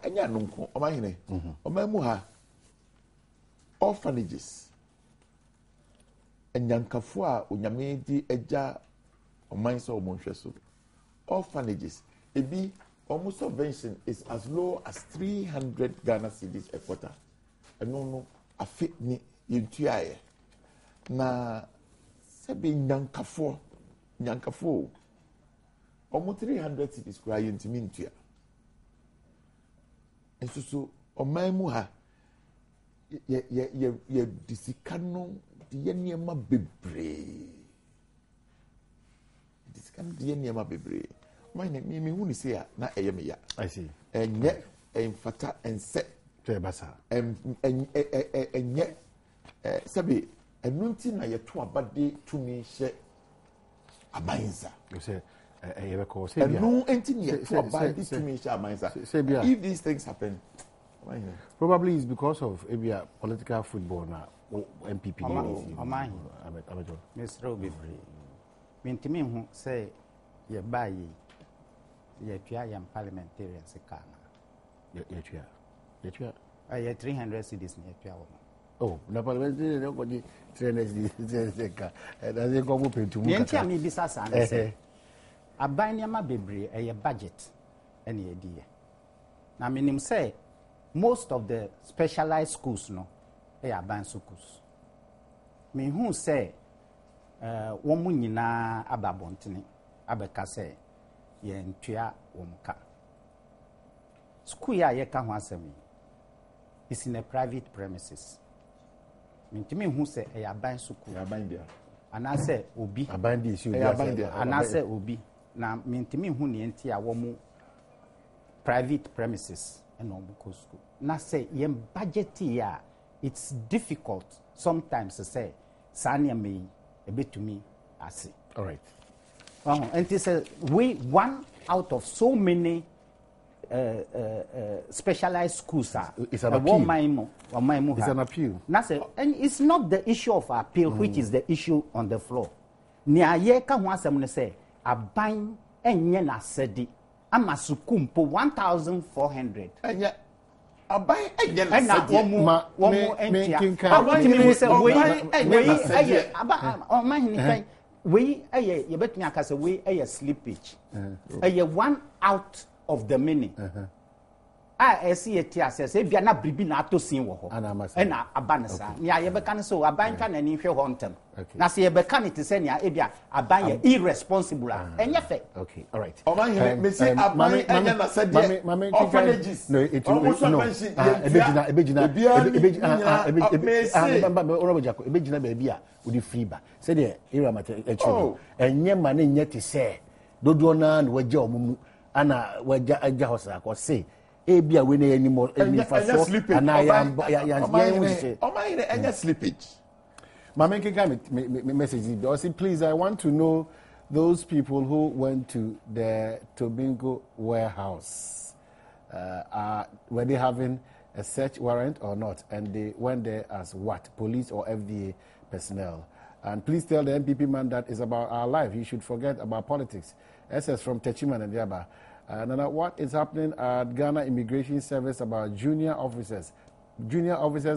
anya no nko omo hene omo mu ha orphanages enyankafo a onyame di eja oman so omo hwe so orphanages ebi almost subvention is as low as 300 Ghana cedis a quarter. And no, a fit ni yintuaye. Na sebi nyankafo, almost 300 cedis kwa yintimintua. And so, omaimu ha, ye disikano, diyenyema bebre. Disikano diyenyema bebre. Me who is here na eyeme ya. I see. Enye emfata ense tebasa. Enye sabi enunti na yeto abade tumi hye amanza. You say eyebeko say bia. Enu enti na yeto abade tumi hye amanza. If these things happen, probably it's because of ebia political football na MPP. Mr. Obibre. Mentimi hu say ye bayi ye parliamentary sekana ye 300 cedis ne ye oh na parliamentary ne ko di 300 cedis seka da ze ko mo petu mu kaka me bisa sa na se aban ne ma bebre ye budget ene ye die na minim say most of the specialized schools no aban schools me hu say wo mu nyina ababontene abeka say ye ntua womka school ya ye ka ho asemi is in a private premises mentimi hu se e aban school aban dia ana se obi aban di isi ana se obi na mentimi hu ne enti a wo mu private premises and on school na say ye budget ya it's difficult sometimes to say sanya me a bit to me ase all right. And it's one out of so many specialized schools. It's an appeal. It's an appeal. And it's not the issue of appeal, which is the issue on the floor. nia ye ka ho asem ne se aban enye na sedi ama sukumpo 1400 enye aban enye na sedi wo mu entia awotimi mu se we eye aba omahini kan we eye ye betumi akase we eye slippage eye one out of the many esi eti asese bia na bribi na atosin wo ho na abanesa nia ye beka ne so aban twa na ni hwe ho ntem na se ye beka ne te se nia e bia aban ye irresponsible enye fe. Okay, all right. Oman me say aban enye na sede orphanages no it no ebejina be bia udi free ba se de era mate echu enye ma ne nye te se dodo na na waja omumu ana waja agya hosa ko se ebia we na anymore any faso ana ya enya slippage. Mama can message because please I want to know those people who went to the Tobingo warehouse were they having a search warrant or not, and they went there as what, police or FDA personnel? And please tell the MPP man that it's about our life. He should forget about politics. SS from Techiman and Diaba. Nana, what is happening at Ghana Immigration Service about junior officers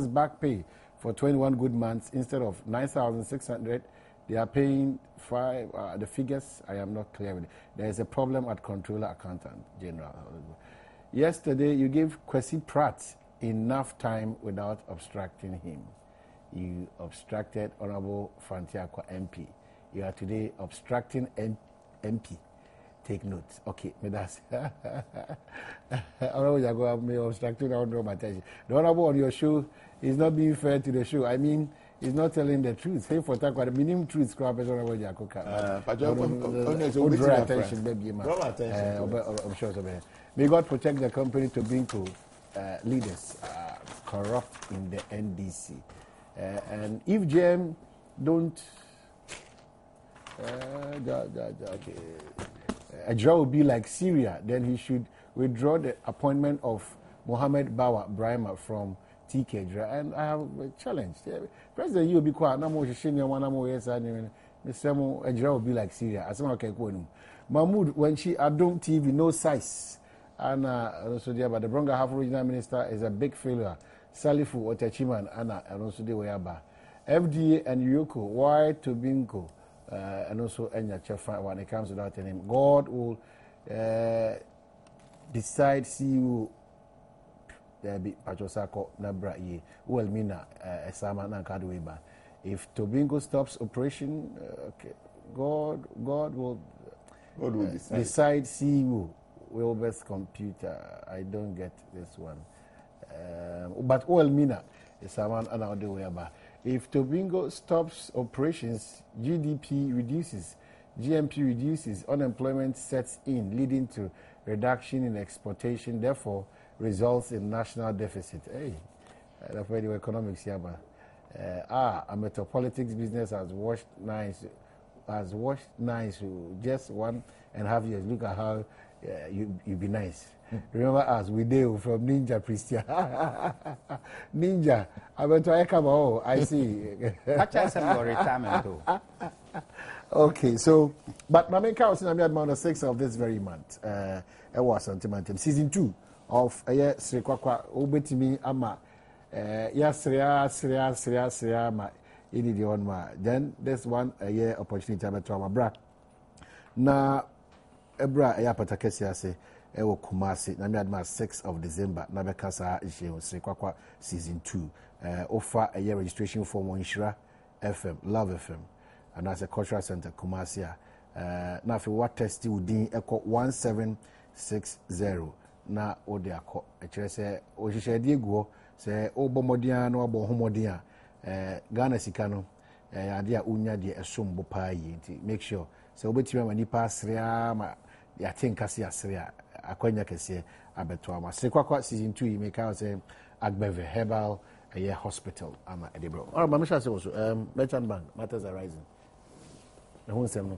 back pay for 21 good months instead of 9,600? They are paying 5. The figures I am not clear with. There is a problem at Controller Accountant General. Yesterday you gave Kwesi Pratt enough time without obstructing him. You obstructed Honorable Fantiakwa MP. You are today obstructing MP. Take note. Okay, me that's. Honorable Jago may obstructing Honorable Mateji. The Honorable on your show is not being fair to the show. I mean, he's not telling the truth. Hey, for Takwa, the minimum truth crop is Honorable Jago. Draw attention, baby, man. I'm sure so. May God protect the company to bring to leaders corrupt in the NDC. And if JM don't, a draw will be like Syria, then he should withdraw the appointment of Mohammed Bawa Brahma from TK. And I have a challenge. President, you'll be quiet. No more Shishinia, one more yes, and Mr. A draw will be like Syria. As long as Mahmoud, when she Adom TV, no size. And also there, but the Bronga Half Regional Minister is a big failure. Salifu Otachiman, Anna, and also the Wayaba. FDA and Yoko, why Tobinko, and also Enya Chefa when it comes to that name. God will decide, see you. There be Pachosako Nabra ye. Well, Mina, Sama Nankadweba. If Tobinko stops operation, okay, God will decide, see you. Wilber's computer. I don't get this one. But Mina is someone another way about. If Tobingo stops operations, GDP reduces, GMP reduces, unemployment sets in, leading to reduction in exportation, therefore results in national deficit. Hey, that's where the economics here. A metropolitics business has washed nice, just 1.5 years. Look at how you be nice. Remember us, we do from Ninja Pristia. Ninja, I went to Ekaba. I see. That's your retirement, too. Okay, so, but my main count is on the 6th of this very month. It was on season 2 of Sri Kwakwa Obetimi Ama. Sria, ma. Then there's one opportunity to our bra. Now, Ebra Ayapatakesi say. Ewo Kumasi na me adma 6th of December na be kasa issue Sri Kwakwa season 2 offer a year registration form on Shira FM Love FM and as a cultural center Kumasi na fi what test within echo 1760 na ode akọ e kire se o hihye de egu se obomodia na obohomodia Ghana sika no ade a unya de esombo pa yi nti make sure se obetime mani pa asria ma ya tinkasi asria akwanya kese abeto ama Sri Kwakwa season 2 you make out say Agbeve Herbal a hospital ama edebro all right mamisha say also merchant bank matters arising the whole sem no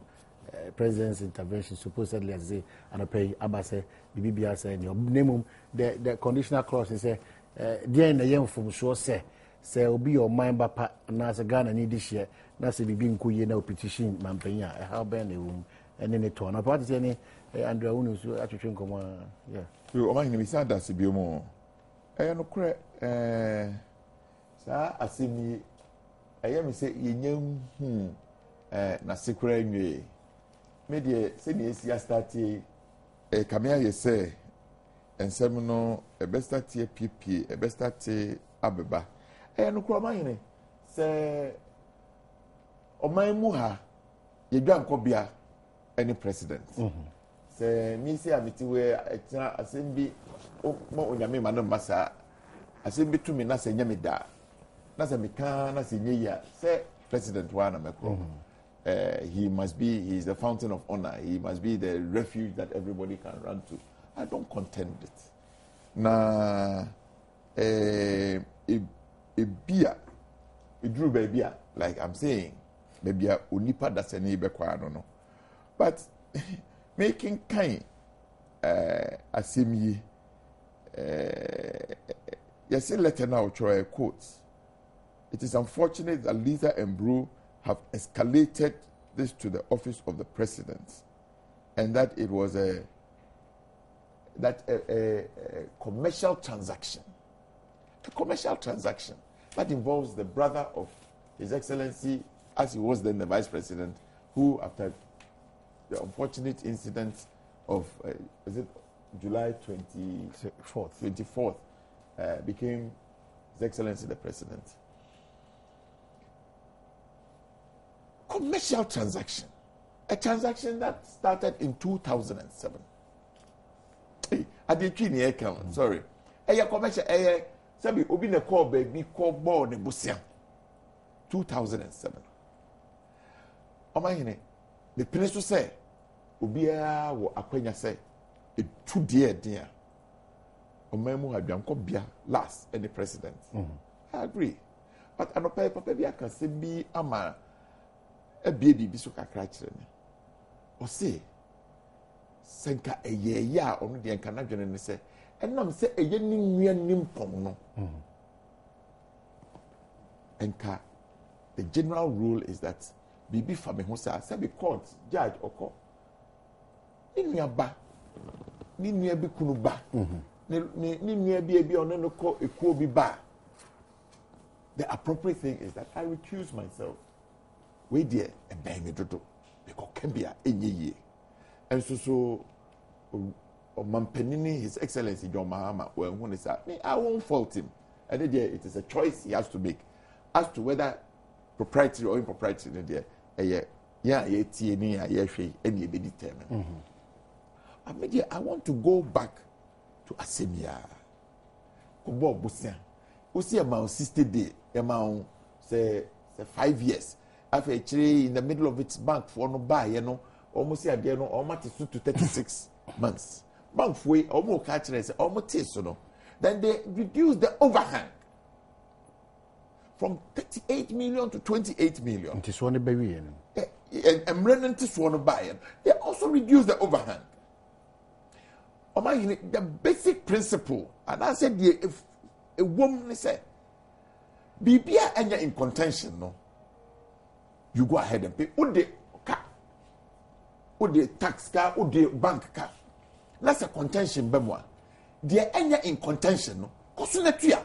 president's intervention supposedly as say and pay abase bibia say your name the conditional clause say there na yem from so say say obi your mind bapa na se Ghana need this year na se bibi nkuye na petition mampanya how ben e wum ene ne to na part say ni Andrew Unu so atwetwe nkoma yeah yo o man ni bisa da se biomo no kure sa asemi mi se yenyam na sekura nwe me de se ni esi start kamea ye se ensem no best start PP best start abeba no kure man ni se oman mu ha ye dwanko bia any president se mi se amiti we etina asembi mo onyame ma no masa asembi tumi na se nyame da na se meka na se nyeya se president wa na mekro he is the fountain of honor, he must be the refuge that everybody can run to. I don't contend it na a beer drew baby like I'm saying maybe a unipa that's any bekwa no but making kind asemi yes letter now try quotes. It is unfortunate that Lisa and Brew have escalated this to the office of the president, and that it was a commercial transaction. A commercial transaction that involves the brother of His Excellency, as he was then the vice president, who after the unfortunate incident of is it July 24th, became His Excellency the president. Commercial transaction, a transaction that started in 2007. I didn't count. Sorry. A commercial. Sabi obi na call baby call ball ne busia. 2007. Omahine the peninsula say obia wo akwanya say e tu dia. Omamu adwanko bia last any president. I agree. But anopa papa bia kan se bi ama a baby bi so kakra kire ne o se senka eye ya onu de enka na dwene ne se enam se eye ni nwia nimpom no enka the general rule is that bibi fa me ho say be court judge oko ni nwia ba ni nwia bi kunu ba ni nwia bi ono no ko ekuo bi ba. The appropriate thing is that I recuse myself. We dear a bang me dodo because Kembia enye and so Mampenini, His Excellency John Mahama, when he said, I won't fault him. And then it is a choice he has to make as to whether proprietary or improprietary. Any be determined. I want to go back to Asemia. Kobo Busia. Usi about 60 days, about say 5 years. After in the middle of its bank for no buy, almost a year, almost to 36 months. Bank for almost catching almost no. Then they reduce the overhang from 38 million to 28 million. It is one baby. And running to one buy. They also reduce the overhang. The basic principle, and I said, if a woman said, Bibia and you're in contention, no. You go ahead and pay. Ode car, ode tax car, ode bank car. That's a contention, bemwa. Dear enya in contention, no. Kosuna tuya.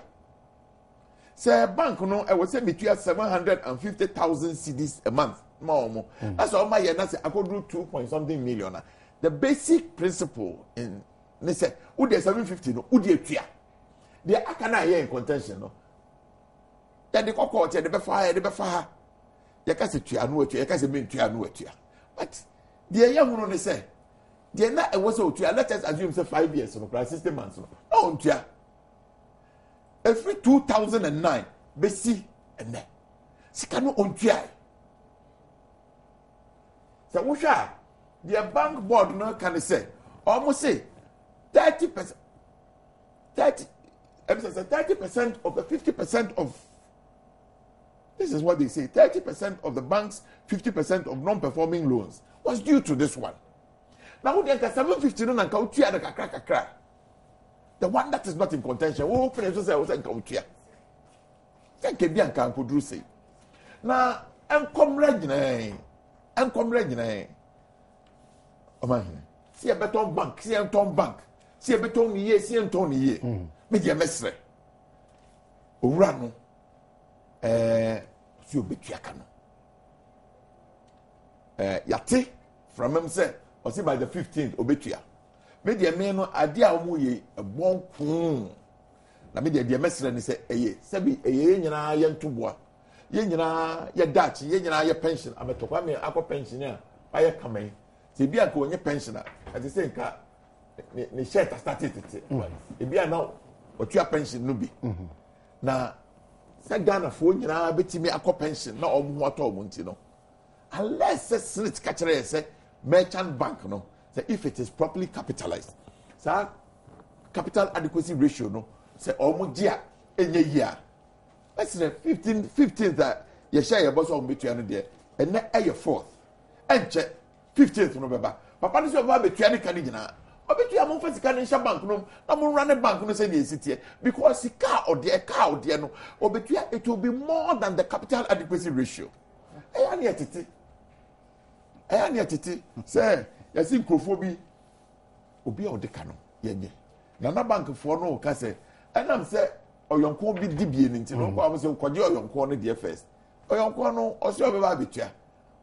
Say bank no, I would say between 750,000 cedis a month. More. That's all my year. That's I could do 2.something million. The basic principle in they say, ode 750 no, ode tuya. Dear akana here in contention, no. Then the court, the befa. Yakase tua no atua yakase men tua no atua but the young one say the na e was otua let us assume say 5 years no plus 60 months no otua every 2009 besi ene sika no ontua so wo hwa the bank board no can say almost say 30% of the 50% of. This is what they say. 30% of the bank's 50% of non-performing loans was due to this one. Now, the 750 the one that is not in contention. Oh, say was in Say ke bi anka nkoduru sei. Na enkomre gyina. Oman. See a beton bank, see a bank. See a beton ye, see a ton ye. Me dia mesre. Owura no. Si obetua ka no. Yate from him say, or see by the 15th obetua. Me dia me no ade a omo ye ebon kun. Na me dia mesre ni say eye. Sebi eye nyina ye ntoboa. Ye nyina ye dachi, ye nyina ye pension. Ametokwa me akọ pension a aye kamen. Se bia ko onye pensioner, ati say nka ne shirt started it. E bia now otua pension no bi. Na se Ghana fo nyina betimi akọ pension na omo ho ato omo nti no. Unless se snitch catch say merchant bank no, say if it is properly capitalized. So capital adequacy ratio no, say omo gia enye year. Let's say 15th that you share your boss on between there. And na your 4th. And check 15th no beba. Papa ni so ba between ni kan nyina. Obetu amon fa sika ni bank no na mon run bank no say na esitie because sika or the no obetu it will be more than the capital adequacy ratio. Eya ni atete say yasi nkrofo bi obi a odeka no yenye na bank for no ka say enam say oyonko bi dibie ni nti no kwa am say kwaje oyonko no de first oyonko no o se obeba betua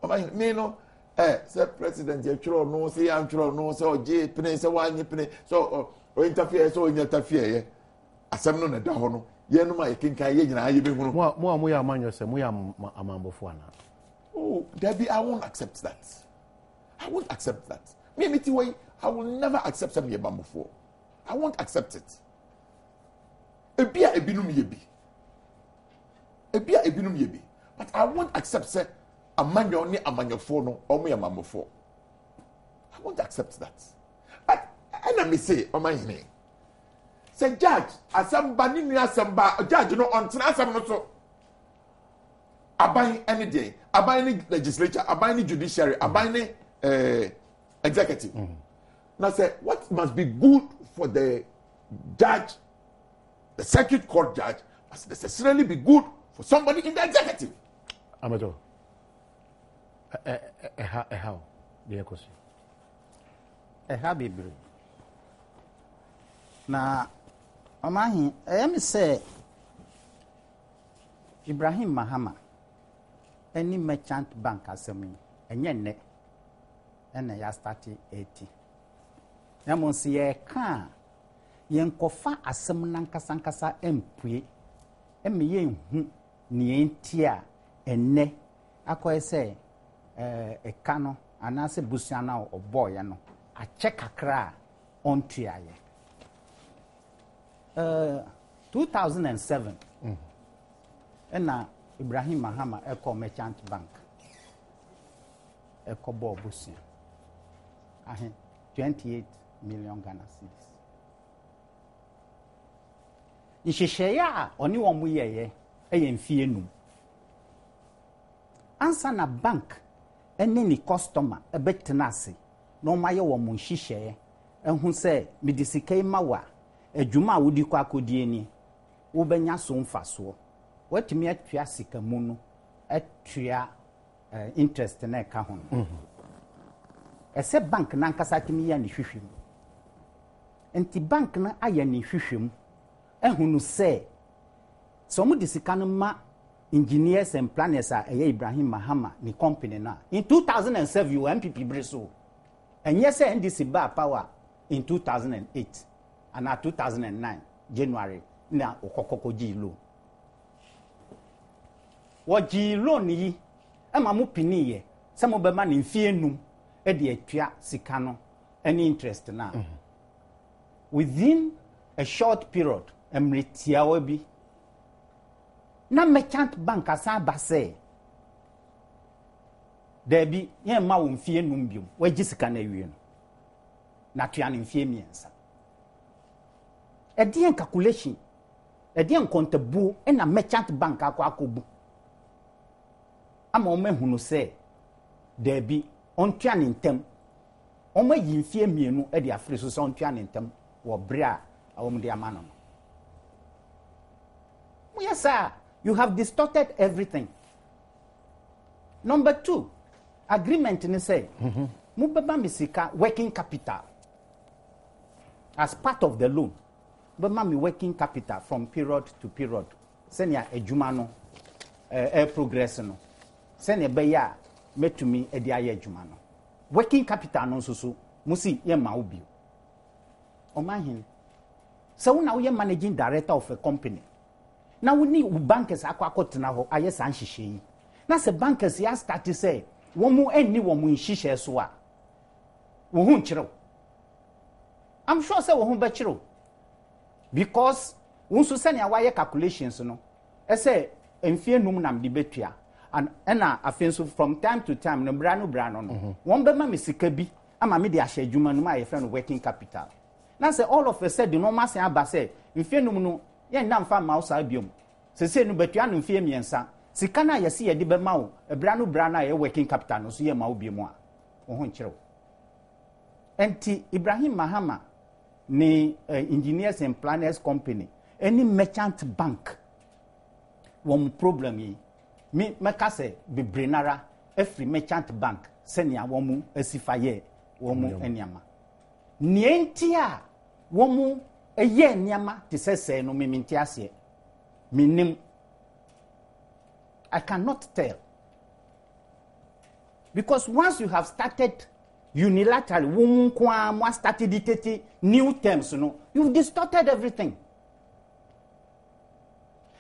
o ma me no say president ye twro no say am twro no say oje pene say wanyi pene so o interfere so onya interfere ye asem no na da ho no ye no ma ye kinkan ye nyina ye be hunu mo ya amanyo say mo ya amambofo ana. Oh, Debbie, I won't accept that. I won't accept that. Me, I will never accept something about before. I won't accept it. Ebia ebinum yebi. But I won't accept say amanyo ni amanyofo no omo ya mamofo. I won't accept that. But and me say omanhene. Say judge, asamba ni nua asamba, judge no on tena asam no so. Aban any day, aban ni legislature, aban ni judiciary, aban ni executive. Now say what must be good for the judge, the circuit court judge, must necessarily be good for somebody in the executive. Amato. How? The question. How be brave. Na Omahi, I say Ibrahim Mahama. Any merchant bank assembly, and yet, and I started 80. Namonsi ye can yenkofa asem nankasa empue, emiye ni entia ene akoye se e kano anase busiana o boy no a check akra ontua ye 2007 ena Ibrahim Mahama Eco Merchant Bank Eco Bobusia 28 million Ghana cedis. Ishesheya oni womu yeye mfie num. Ansa na bank ene ni customer ebetena ase na omaye womu hihye ehun se medisike mawa adwuma wodi kwa akodie ni wo benya so mfaso watimi atua sika mu no atua interest na ka ho ese bank na nkasa timi ya ni hwehwem enti bank na aya ni hwehwem ehunu se so mu disika no ma engineers and planners a Ibrahim Mahama ni company na in 2007 you MPP breso enye se NDC ba power in 2008 and 2009 January na okokokoji loan woji loan yi ama mu pini ye se mo be ma ni mfie num e de atua sika no any interest na within a short period emretia wa bi na merchant bank asa ba se there bi ye ma wo mfie num biom waji sika na wie no na tua ni mfie miensa edien calculation edien kontabu na merchant bank akobu ama o mahunu se there bi ontua ni ntem o ma yi mfie mienu e de afre so so ontua ni ntem wo bre a wo mde ama no mo yesa You have distorted everything. Number 2, agreement in say, Mubaba misika working capital as part of the loan. But mami working capital from period to period. Senya ejumano progress no. Senya beya metumi ediaye ejumano. Working capital no susu musi ye maubi. Omahin. So now you're managing director of a company. Now we need bankers akwa ho aye san hihye. Na se bankers ya start to say, womu enni womu hihye so a. Wo hu nkyerɛw. I'm sure say wo hu bɛkyerɛw. Because unso sɛ nea wayɛ calculations no. Ɛsɛ mfie num nam de betua. And ɛna afei nso from time to time no bra no no. Wɔn bɛma me sika bi ama me de ahyɛ adwuma no ma yɛ friend working capital. Na say all of a sudden no ma say aba say mfie num no yɛn nam fa ma usa biom. Sese no betua no mfie miɛnsa. Sika na yɛse yɛde bɛma wo bra no na yɛ working capital no so yɛ ma wo biom a. Wo ho nkyerɛw. Enti Ibrahim Mahama ni engineers and planners company any merchant bank one problem yi me meka say bebrenara every merchant bank senia womu asifaye womu eniama nienti a womu eye eniama te sese no meminti ase minim I cannot tell because once you have started unilaterally, woman started dictating new terms, you've distorted everything.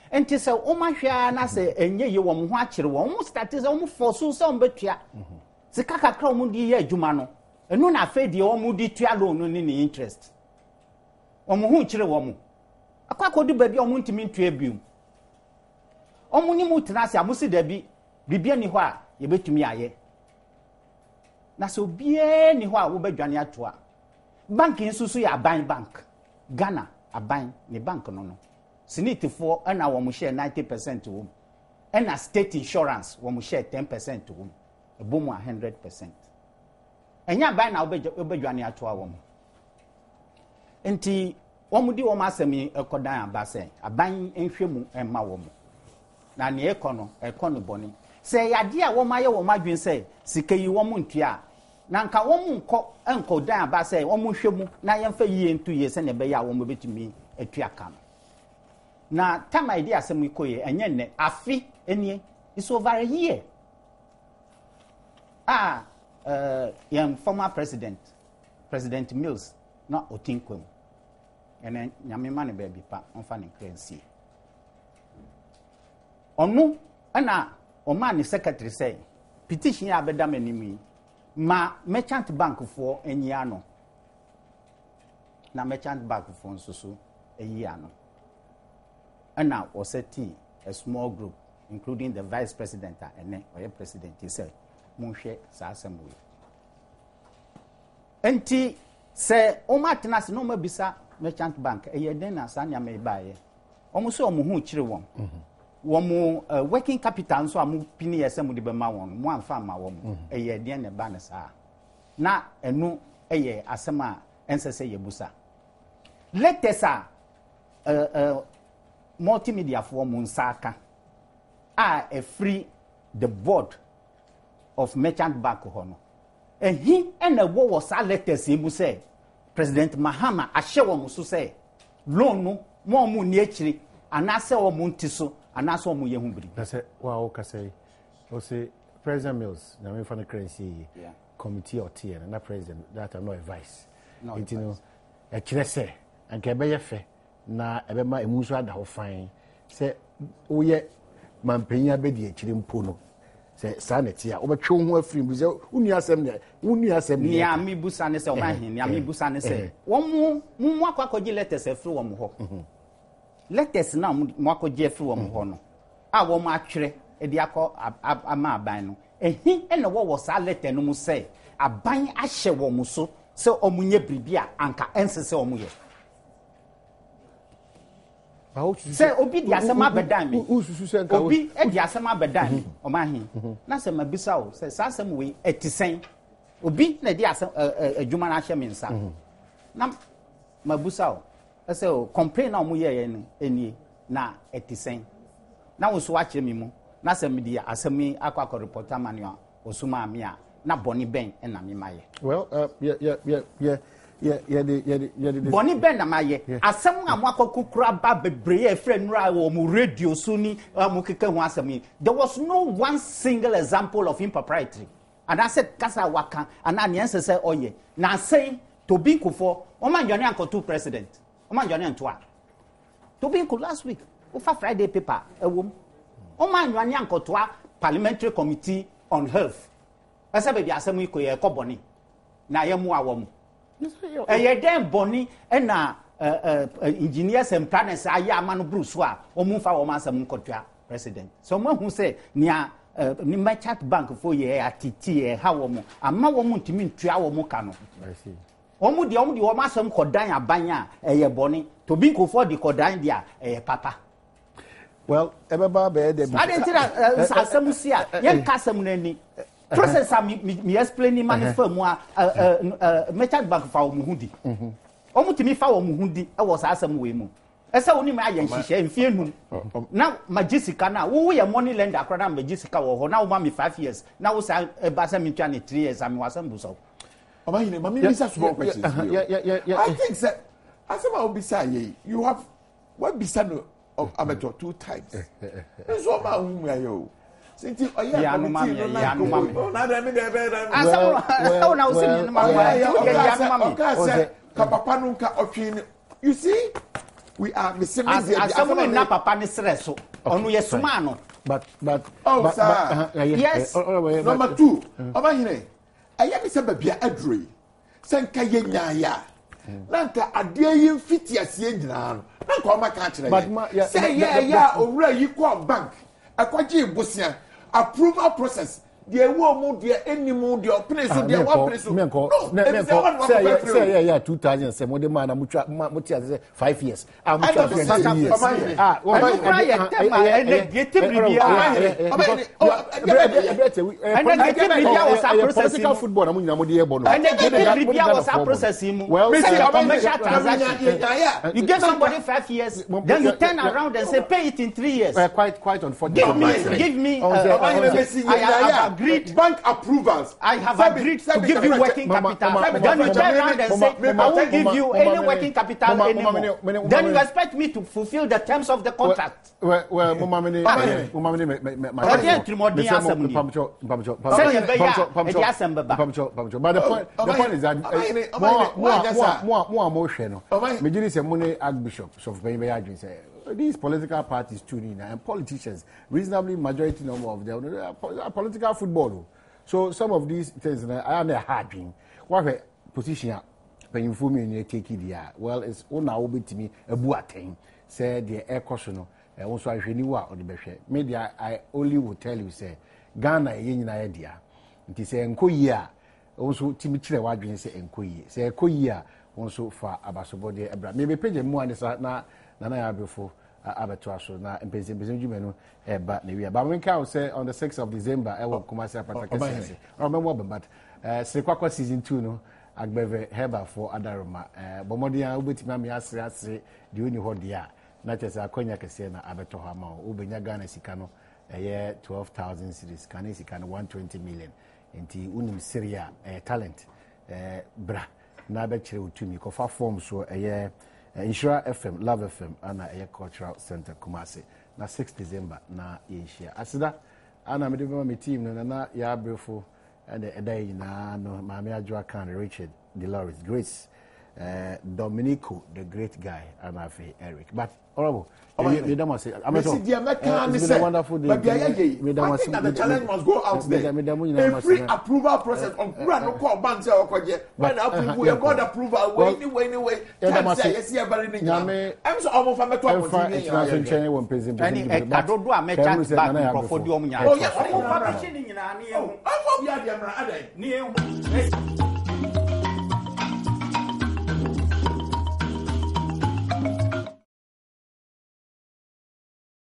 And to say, oh my share, say, and ye won't watch it, almost started almost for some betia. The Kaka Cromudi, Jumano, and no, I fed the Omudi Tialo in any interest. Omuhunchre woman. A quack do baby on to mean to a beam. Omunimutanasi, Musi Debbie, Bibiani, you bet to me, aye. Na so bie ni ho a wo badwane atoa bank nsusu ya ban bank Ghana aban ni bank no sinitifo na wo mo share 90% wo na state insurance wo mo share 10% wo ebomu 100%. Enya ban na wo badwane atoa wo mo enti wo mo di wo ma asemi ekodan abase aban nhwemu emma wo mo na ne ekono boni se yade a wo maye wo madwen se sika yi wo mu ntua na nka wo mu enko dan aba se wo mu hwemu na yemfa yie ntu ye se ne be ya wo mu betumi atua ka na time idea asem ikoye enye ne afi enie is over a year yam former president Mills na otinkwem ene nyame ma ne baby pa onfa ne currency onu ana o man the secretary say petition ya beda manimi ma merchant bank for enyiano na merchant bank for nsusu eyiano and now o seti a small group including the vice president and or president he said monhwe sa assembly enti say o matena se no mabisa merchant bank eyeden na sa nya me baaye omo so omo hu kire won womu working capital so amu pini yesem de bema won mo amfa ma womu eye de ne ba ne saa na enu eye asema ensese yebusa latesa multimedia for mu nsaka a free the board of merchant bank ho no ehi ena wo wo sa latesa ebu say President Mahama ahye wo mu so say loan no mo mu ni akiri anase wo mu ntiso anaso omu ye humbiri na se wa o ka say o say President Mills na me fa na currency committee or tier na president that am no advice you know e kire se anka be ye fe na e be ma emunso ada ho fan se o ye mampenya be di akire mpo no se sa na tia o be twe ho afiri bu se unu asem ni ami busa ne se o ma hin ni ami busa ne se wo mu akwakoji letters afiri wo mu ho letters na mo akogye afiri wo mu ho no a wo ma atwere e di akọ ama aban no ehi ene wo sa letter no mu se aban ahye wo mu so se omunye bribia anka ensese omuye se obi di asema bedan mi obi e di asema bedan mi o ma hin na se mabisa o se sa asem we etisen obi na di asem adwuma na ahye mensa na mabusa o se o complain na omuye ye eni na etisen na wo so akyere me mu na sɛ me di asɛm yi akɔ reporter manual osuma me a na boni ben na me maye. Well, yeah. Boni ben na maye. Asɛm a mo akɔkukura ba bebree e frɛ nura wo mu radio so ni mo keka ho asɛm yi. There was no one single example of impropriety. And I said kasa waka and na nyense sɛ oye. Na say to be kufo, o man jone ankoto president. O man jone antoa. To be last week, ofa Friday paper ewom. O man jone ankotoa Parliamentary Committee on Health. Asa baby asɛm yi ko ye kɔ bɔne. Na ye mu awom. Ye den bɔne na engineers and planners aye amano Bruce a o mu fa wo ma asɛm nkɔtoa president. So mo hu sɛ nia ni merchant bank for ye atiti ha wo mo ama wo mo ntimi ntua wo mo ka no. I see. Omu di wo ma asɛm kɔdan aban a ye bɔne to be ko for the kɔdan dia papa. Well, everybody be there. I didn't asɛm si a ye ka asɛm na ni. Process me explain money for moi merchant bank fa omu hudi omu timi fa omu hudi e wo sa asem we mu ese woni ma ayen hihye mfie num na magisika na wo ye money lender akra na magisika wo ho na wo ma me 5 years na wo sa ba sa me twa ne 3 years am wasam bu so Obayine mama me bisa small questions. I think that asema obisa ye you have what bisa no abeto 2 times so ma hu ya yo Sinti oya committee no na go. Na dem dey be dem. Asa na usi ni ma wa. Ka papa no nka otwe. You see we are missing this. Asa na papa ni stresso. Onu ye suma no. But yes. Number 2. Obahine. Aya mi se babia adroi. Se nka ye nyaaya. Na nka ade yi mfiti asie nyina no. Na nka o ma ka kire. Say ya owura yi ko bank. Akwaji busia approval process the wo mu the animal the open so the one place say yeah 2007 mo de man na mo ti say 5 years I political football na mo nyina mo de ebo no was a process him commercial transaction you give somebody 5 years then you turn around and say pay it in 3 years quite unfortunate give me I have agreed bank approvals. I have agreed to give you working capital. Then you turn around and say, I won't give you any working capital anymore. Then you expect me to fulfill the terms of the contract. Well, but the point is that more archbishops of these political parties tuning and politicians, reasonably majority number of them are political football. So some of these things are not hard. What position when you me take it well, it's all now to me a buating said the air caution and also I really or the best. Maybe I only will tell you say Ghana yen idea. It is a year also Timothy Wadrin say enkoye. Say a year also for Abasobode Abra. Maybe pay the more na Nana ya before abeto so na mpezin dwuma no ba na wi ba when can say on the 6th of December I will Kumasi Apataka remember but Sekwakwa season 2 no agbeve heba for Adaroma bomodia obetima me asre de oni ho dia na chese akonya kese na abeto ha ma obenya Ghana sika no 12,000 cedis kan sika no 120 million enti unim Syria talent bra na be kire otumi ko fa form so Insura FM, Love FM, and a cultural center Kumasi. Na 6 December na Asia. Asida, ana me develop my team na ya brefo and a day na no Mami Ajwa Khan, Richard, Dolores, Grace, Dominico, the great guy, and I feel Eric. But horrible. You don't say. I'm not wonderful day. But I think that the challenge must go out there. A free approval process on no call bands or when approval, you got approval anyway. I'm so almost a metal.